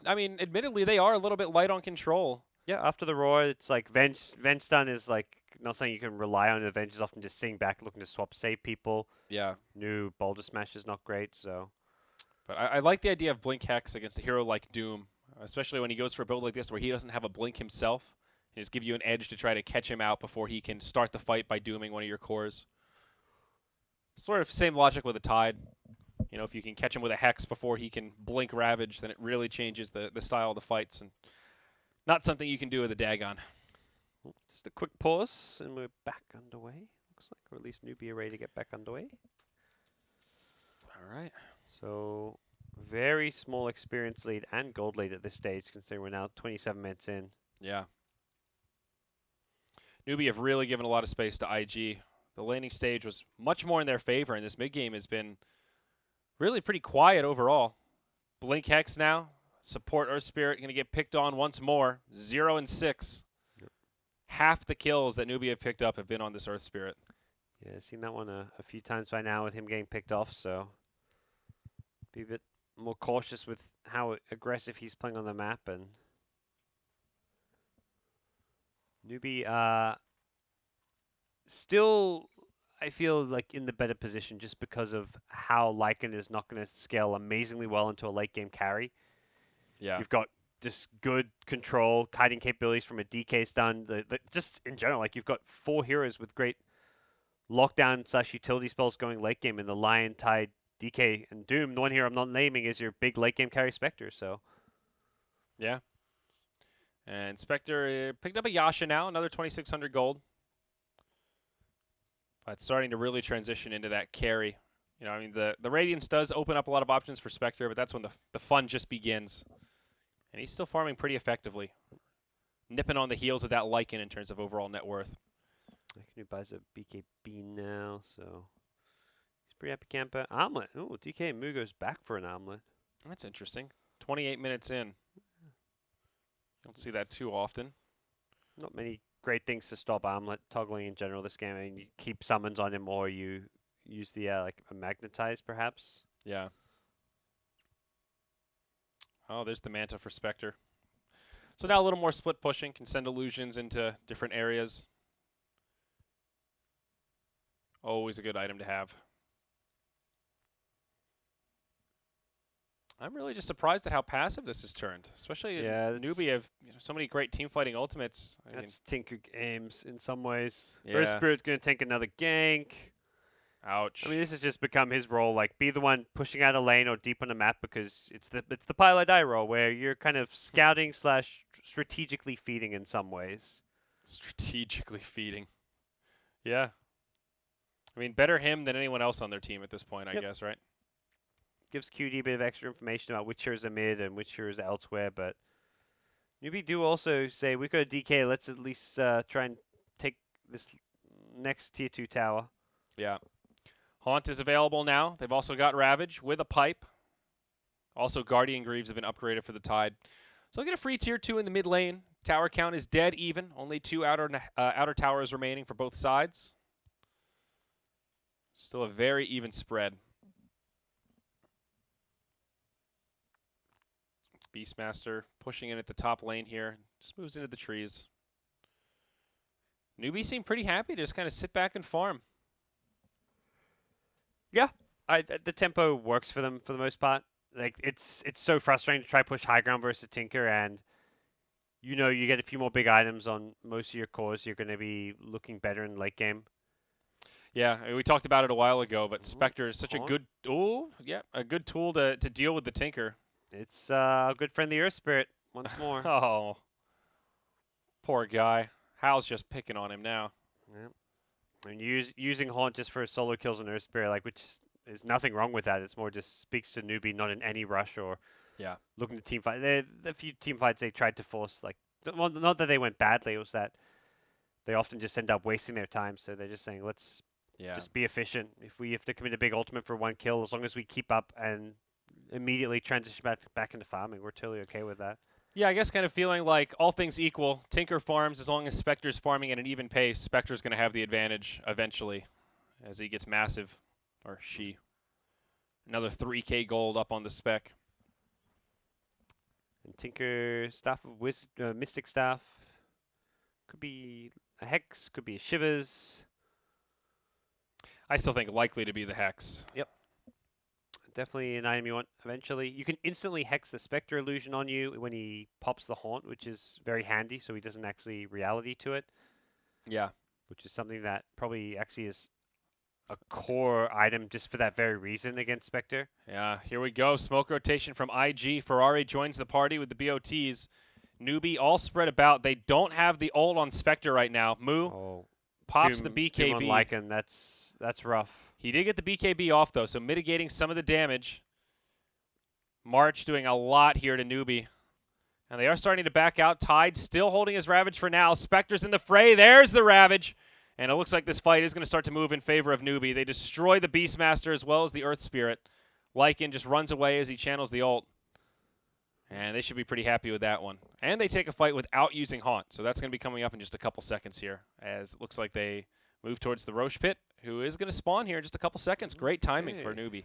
I mean, admittedly, they are a little bit light on control. Yeah, after the Roar, it's like Venge stun is like not something you can rely on. The Venge is often just sitting back looking to swap save people. Yeah. New Boulder Smash is not great, so. But I like the idea of Blink Hex against a hero like Doom. especially when he goes for a build like this where he doesn't have a blink himself. He just give you an edge to try to catch him out before he can start the fight by dooming one of your cores. Sort of same logic with a Tide. You know, if you can catch him with a Hex before he can blink Ravage, then it really changes the style of the fights, and not something you can do with a Dagon. Just a quick pause, and we're back underway. Looks like, or at least Newbee are ready to get back underway. All right. So, very small experience lead and gold lead at this stage, considering we're now 27 minutes in. Yeah. Newbee have really given a lot of space to IG. The laning stage was much more in their favor, and this mid game has been really pretty quiet overall. Blink Hex now. Support Earth Spirit going to get picked on once more. 0 and 6. Yep. Half the kills that Newbee have picked up have been on this Earth Spirit. Yeah, I've seen that one a few times by now with him getting picked off, so be a bit more cautious with how aggressive he's playing on the map. And Newbee still, I feel like, in the better position just because of how Lycan is not going to scale amazingly well into a late game carry. Yeah. You've got just good control, kiting capabilities from a DK stun. Just in general, like, you've got 4 heroes with great lockdown / utility spells going late game in the Lion, Tide, DK, and Doom. The one here I'm not naming is your big late game carry Spectre. So Yeah. And Spectre picked up a Yasha now, another 2,600 gold. But starting to really transition into that carry. You know, I mean, the Radiance does open up a lot of options for Spectre, but that's when the fun just begins. And he's still farming pretty effectively. Nipping on the heels of that Lycan in terms of overall net worth. Lycan buys a BKB now, so he's pretty happy camper. Armlet. Ooh, DK and Mu goes back for an armlet. That's interesting. 28 minutes in. Don't see that too often. Not many great things to stop Armlet toggling in general this game. I mean, you keep summons on him or you use the like a magnetize perhaps. Yeah. Oh, there's the Manta for Spectre. So now a little more split pushing, can send illusions into different areas. Always a good item to have. I'm really just surprised at how passive this has turned, especially Newbee have so many great team fighting ultimates. That's Tinker Games in some ways. Yeah. Earth Spirit's going to tank another gank. Ouch. I mean, this has just become his role, like be the one pushing out a lane or deep on a map because it's the pile or die role where you're kind of scouting / strategically feeding in some ways. Strategically feeding. Yeah. I mean, better him than anyone else on their team at this point, I guess, right? Gives QD a bit of extra information about which heroes are mid and which heroes are elsewhere, but Newbee do also say, we've got a DK, let's at least try and take this next tier 2 tower. Yeah. Haunt is available now. They've also got Ravage with a pipe. Also, Guardian Greaves have been upgraded for the Tide. So get a free tier 2 in the mid lane. Tower count is dead even. Only 2 outer towers remaining for both sides. Still a very even spread. Beastmaster pushing in at the top lane here. Just moves into the trees. Newbee seem pretty happy to just kind of sit back and farm. Yeah, the tempo works for them for the most part. Like it's so frustrating to try push high ground versus Tinker, and you know you get a few more big items on most of your cores, you're going to be looking better in late game. Yeah, we talked about it a while ago, but Spectre is such a good a good tool to deal with the Tinker. It's a good friend, the Earth Spirit, once more. Oh, poor guy. Hal's just picking on him now. Yep. And using Haunt just for solo kills on Earth Spirit, like, which is nothing wrong with that. It's more just speaks to Newbee not in any rush or looking to team fight. The few team fights they tried to force, like, well, not that they went badly, it was that they often just end up wasting their time. So they're just saying, let's just be efficient. If we have to commit a big ultimate for 1 kill, as long as we keep up and immediately transition back into farming, we're totally okay with that. Yeah, I guess kind of feeling like all things equal, Tinker farms as long as Spectre's farming at an even pace. Spectre's going to have the advantage eventually as he gets massive, or she. Another 3k gold up on the spec. And Tinker, Staff of Mystic Staff. Could be a Hex, could be a Shivers. I still think likely to be the Hex. Yep. definitely an item you want eventually. You can instantly hex the Spectre illusion on you when he pops the Haunt, which is very handy, so he doesn't actually reality to it. Yeah. Which is something that probably actually is a core item just for that very reason against Spectre. Yeah, here we go. Smoke rotation from IG. Ferrari joins the party with the BOTs. Newbee all spread about. They don't have the ult on Spectre right now. Moo pops the Doom on BKB. Lycan, that's rough. He did get the BKB off, though, so mitigating some of the damage. March doing a lot here to Newbee. And they are starting to back out. Tide still holding his Ravage for now. Spectre's in the fray. There's the Ravage. And it looks like this fight is going to start to move in favor of Newbee. They destroy the Beastmaster as well as the Earth Spirit. Lycan just runs away as he channels the ult. And they should be pretty happy with that one. And they take a fight without using Haunt. So that's going to be coming up in just a couple seconds here. As it looks like they move towards the Roche Pit, who is going to spawn here in just a couple seconds. Great timing for Newbee.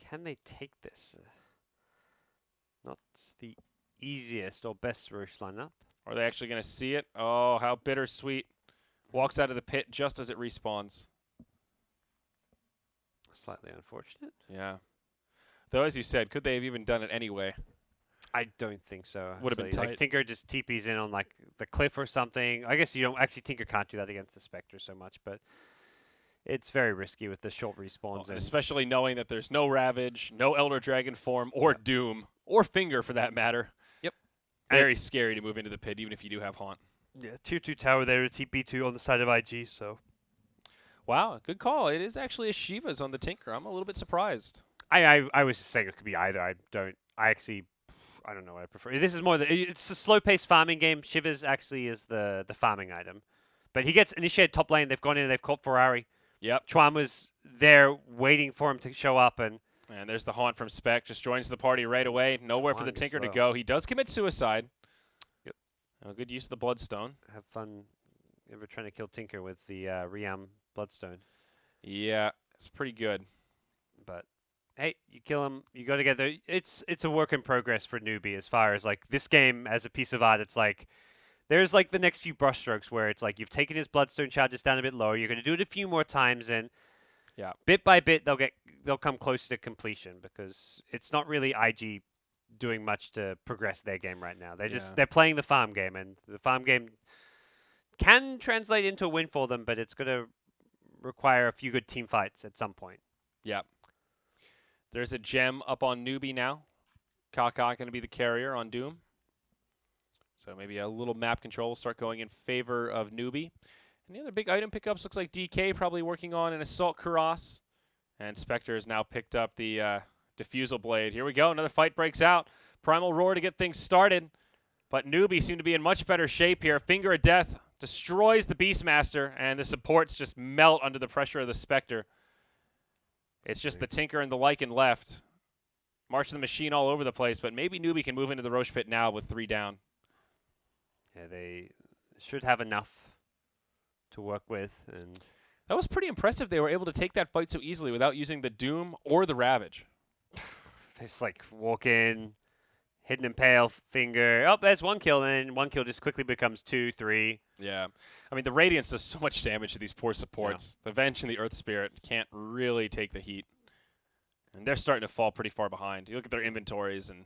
Can they take this? Not the easiest or best Roche lineup. Are they actually going to see it? Oh, how bittersweet. Walks out of the pit just as it respawns. Slightly unfortunate. Yeah. Though, as you said, could they have even done it anyway? I don't think so. Would have been tight. Like Tinker just TPs in on like the cliff or something. I guess you don't actually Tinker can't do that against the Spectre so much, but it's very risky with the short respawns. And especially knowing that there's no Ravage, no Elder Dragon form, or Doom, or Finger for that matter. Yep. Very scary to move into the pit, even if you do have Haunt. Yeah, tier 2 tower there, TP2 on the side of IG, so. Wow, good call. It is actually a Shiva's on the Tinker. I'm a little bit surprised. I was saying it could be either. I don't know what I prefer. This is more it's a slow-paced farming game. Shivers actually is the farming item. But he gets initiated top lane. They've gone in, they've caught Ferrari. Yep. Chuan was there waiting for him to show up, and there's the Haunt from Spec. Just joins the party right away. Nowhere for the Tinker to go. He does commit suicide. Yep. Oh, good use of the Bloodstone. Have fun ever trying to kill Tinker with the Riam Bloodstone. Yeah, it's pretty good. But hey, you kill him, you go together. It's a work in progress for Newbee as far as like this game as a piece of art. It's like there's like the next few brushstrokes where it's like you've taken his Bloodstone charges down a bit lower. You're going to do it a few more times, and bit by bit they'll come closer to completion because it's not really IG doing much to progress their game right now. They're playing the farm game, and the farm game can translate into a win for them, but it's going to require a few good team fights at some point. Yep. There's a gem up on Newbee now. Kaka going to be the carrier on Doom. So maybe a little map control will start going in favor of Newbee. And the other big item pickups looks like DK probably working on an Assault Kuras. And Spectre has now picked up the Diffusal Blade. Here we go. Another fight breaks out. Primal Roar to get things started. But Newbee seem to be in much better shape here. Finger of Death destroys the Beastmaster. And the supports just melt under the pressure of the Spectre. It's just the Tinker and the Lycan left. March the Machine all over the place, but maybe Newbee can move into the Roche Pit now with 3 down. Yeah, they should have enough to work with. And that was pretty impressive. They were able to take that fight so easily without using the Doom or the Ravage. They just like walk in, hidden impale, finger. Oh, there's 1 kill, and 1 kill just quickly becomes 2, 3. Yeah. I mean, the Radiance does so much damage to these poor supports. Yeah. The Venge and the Earth Spirit can't really take the heat. And they're starting to fall pretty far behind. You look at their inventories, and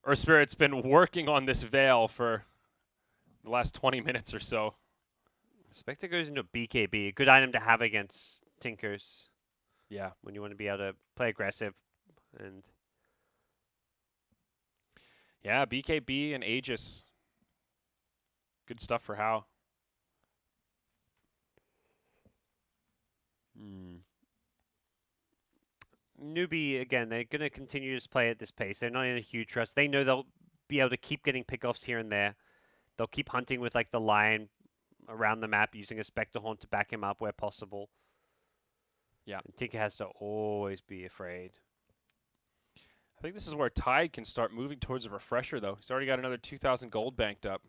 Earth Spirit's been working on this Veil for the last 20 minutes or so. Spectre goes into BKB, a good item to have against Tinkers. Yeah. When you want to be able to play aggressive. And yeah, BKB and Aegis. Good stuff for How. Newbee, again, they're going to continue to just play at this pace. They're not in a huge rush. They know they'll be able to keep getting pickoffs here and there. They'll keep hunting with like the Lion around the map, using a Spectre Horn to back him up where possible. Yeah. And Tinker has to always be afraid. I think this is where Tide can start moving towards a refresher, though. He's already got another 2,000 gold banked up.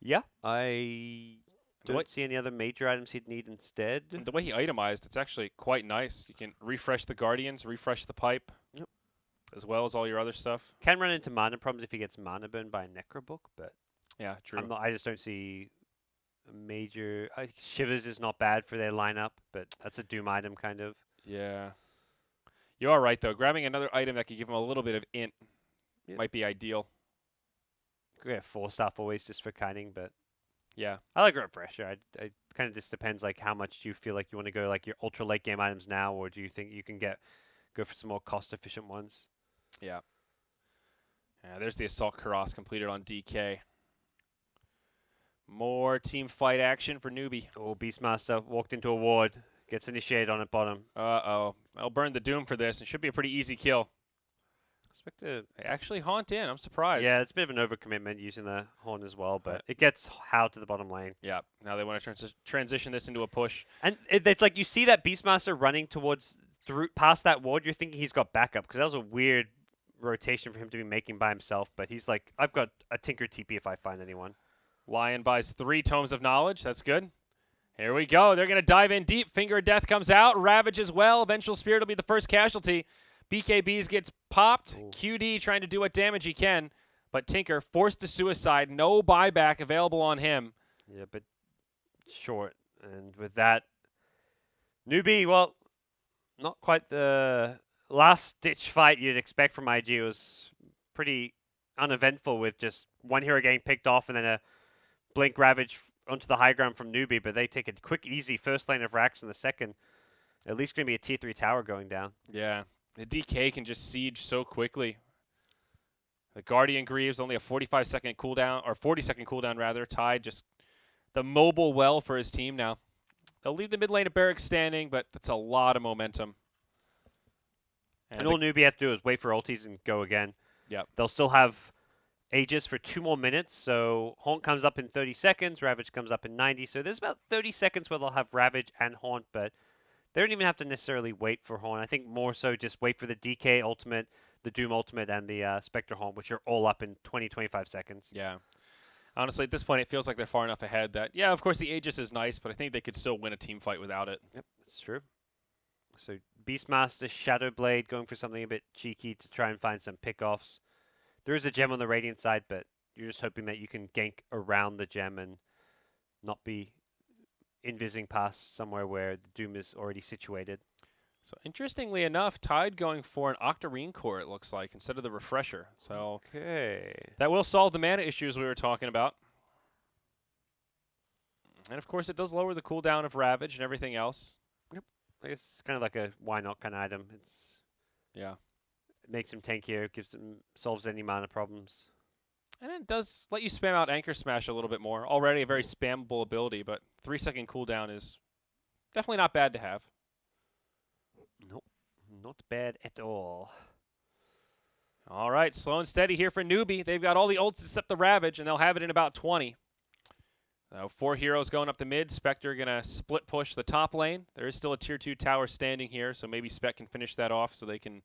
Yeah. I don't see any other major items he'd need instead. And the way he itemized, it's actually quite nice. You can refresh the Guardians, refresh the pipe, as well as all your other stuff. Can run into mana problems if he gets mana burned by a Necrobook, but yeah, true. I just don't see a major... Shivers is not bad for their lineup, but that's a Doom item, kind of. Yeah. You are right, though. Grabbing another item that could give him a little bit of int Yep. might be ideal. Could get 4-stuff always just for kiting, but Yeah. I like Refresher. I kind of just depends like how much do you feel like you want to go like your ultra late game items now, or do you think you can go for some more cost efficient ones? Yeah. Yeah, there's the Assault Karas completed on DK. More team fight action for Newbee. Oh, Beastmaster walked into a ward, gets initiated on at bottom. Uh-oh. I'll burn the Doom for this. It should be a pretty easy kill. Expect to. They actually haunt in. I'm surprised. Yeah, it's a bit of an overcommitment using the horn as well, but it gets How to the bottom lane. Yeah. Now they want to transition this into a push. And it's like you see that Beastmaster running towards past that ward, you're thinking he's got backup because that was a weird rotation for him to be making by himself. But he's like, I've got a Tinker TP if I find anyone. Lion buys 3 Tomes of Knowledge. That's good. Here we go. They're going to dive in deep. Finger of Death comes out. Ravage as well. Vengeful Spirit will be the first casualty. BKBs gets popped. Ooh. QD trying to do what damage he can. But Tinker forced to suicide. No buyback available on him. Yeah, but short. And with that, Newbee, well, not quite the last-ditch fight you'd expect from IG. It was pretty uneventful with just one hero getting picked off and then a Blink Ravage onto the high ground from Newbee, but they take a quick, easy first lane of racks in the second. At least going to be a tier 3 tower going down. Yeah. The DK can just siege so quickly. The Guardian Greaves only a 45-second cooldown, or 40-second cooldown rather. Tide just the mobile well for his team now. They'll leave the mid lane of Barracks standing, but that's a lot of momentum. And all Newbee have to do is wait for ultis and go again. Yep. They'll still have Aegis for 2 more minutes, so Haunt comes up in 30 seconds, Ravage comes up in 90, so there's about 30 seconds where they'll have Ravage and Haunt, but they don't even have to necessarily wait for Haunt. I think more so just wait for the DK ultimate, the Doom ultimate, and the Spectre Haunt, which are all up in 20-25 seconds. Yeah. Honestly, at this point, it feels like they're far enough ahead that, yeah, of course the Aegis is nice, but I think they could still win a team fight without it. Yep, that's true. So Beastmaster, Shadowblade going for something a bit cheeky to try and find some pickoffs. There is a gem on the Radiant side, but you're just hoping that you can gank around the gem and not be invising past somewhere where the Doom is already situated. So interestingly enough, Tide going for an Octarine core, it looks like, instead of the Refresher. So Okay. that will solve the mana issues we were talking about. And of course, it does lower the cooldown of Ravage and everything else. I guess it's kind of like a why not kind of item. Yeah. It makes him tankier, solves any mana problems. And it does let you spam out Anchor Smash a little bit more. Already a very spammable ability, but 3-second cooldown is definitely not bad to have. Nope, not bad at all. All right, slow and steady here for Newbee. They've got all the ults except the Ravage, and they'll have it in about 20. So 4 heroes going up the mid. Spectre going to split push the top lane. There is still a tier 2 tower standing here, so maybe Spec can finish that off so they can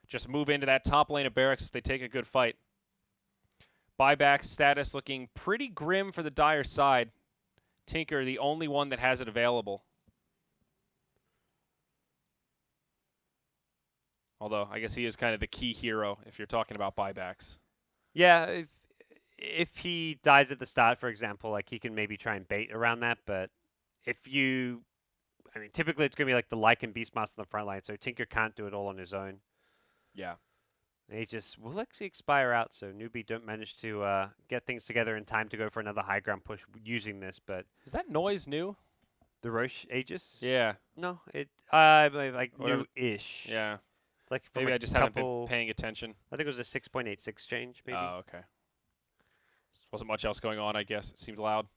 just move into that top lane of Barracks if they take a good fight. Buyback status looking pretty grim for the Dire side. Tinker, the only one that has it available. Although, I guess he is kind of the key hero if you're talking about buybacks. Yeah, if he dies at the start, for example, like he can maybe try and bait around that, but I mean, typically it's going to be like the Lycan Beastmaster on the front line, so Tinker can't do it all on his own. Yeah. Aegis will actually expire out, so Newbee don't manage to get things together in time to go for another high ground push using this, but... Is that noise new? The Roche Aegis? Yeah. No, it like Whatever. new-ish. Yeah. It's like from Maybe a I just haven't couple, been paying attention. I think it was a 6.86 change, maybe. Oh, okay. Wasn't much else going on, I guess. It seemed loud.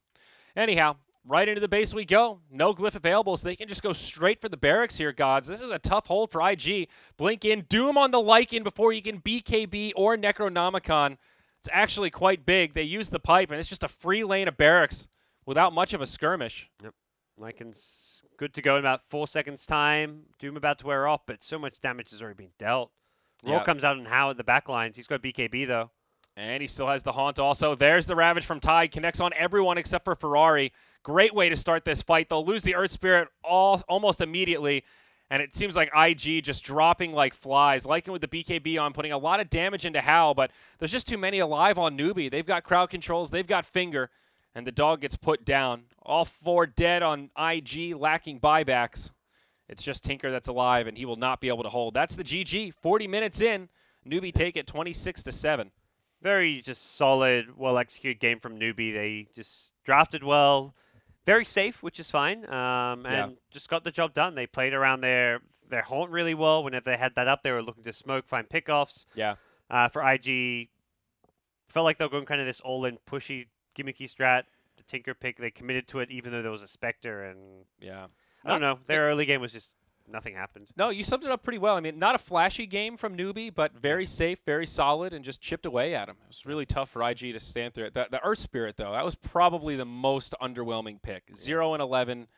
Anyhow, right into the base we go. No glyph available, so they can just go straight for the Barracks here, Godz. This is a tough hold for IG. Blink in, Doom on the Lycan before you can BKB or Necronomicon. It's actually quite big. They use the pipe, and it's just a free lane of Barracks without much of a skirmish. Yep. Lycan's good to go in about 4 seconds' time. Doom about to wear off, but so much damage has already been dealt. Roll comes out on How at the back lines. He's got BKB, though. And he still has the Haunt also. There's the Ravage from Tide. Connects on everyone except for Ferrari. Great way to start this fight. They'll lose the Earth Spirit almost immediately. And it seems like IG just dropping like flies. Lycan with the BKB on, putting a lot of damage into How, but there's just too many alive on Newbee. They've got crowd controls. They've got Finger. And the dog gets put down. All 4 dead on IG, lacking buybacks. It's just Tinker that's alive, and he will not be able to hold. That's the GG. 40 minutes in. Newbee take it 26-7. Very just solid, well-executed game from Newbee. They just drafted well, very safe, which is fine, and just got the job done. They played around their haunt really well. Whenever they had that up, they were looking to smoke, find pickoffs. Yeah. For IG, felt like they were going kind of this all-in pushy, gimmicky strat. The Tinker pick, they committed to it even though there was a Spectre, and Yeah. I don't know. Their early game was just nothing happened. No, you summed it up pretty well. I mean, not a flashy game from Newbee, but very safe, very solid, and just chipped away at him. It was really tough for IG to stand through it. The Earth Spirit, though, that was probably the most underwhelming pick. 0 and 11.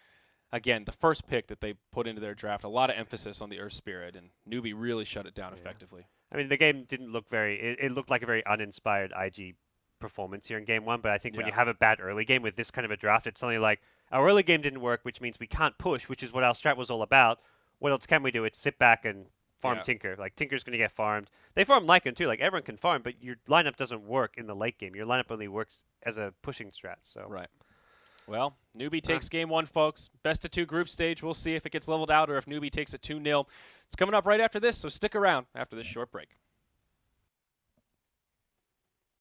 Again, the first pick that they put into their draft. A lot of emphasis on the Earth Spirit, and Newbee really shut it down effectively. I mean, the game didn't look it looked like a very uninspired IG performance here in game one, but I think when you have a bad early game with this kind of a draft, it's something like, our early game didn't work, which means we can't push, which is what our strat was all about. What else can we do? It's sit back and farm Tinker. Like, Tinker's going to get farmed. They farm Lycan too. Like, everyone can farm, but your lineup doesn't work in the late game. Your lineup only works as a pushing strat. So Right. Well, Newbee takes game one, folks. Best of 2 group stage. We'll see if it gets leveled out or if Newbee takes it 2-0. It's coming up right after this, so stick around after this short break.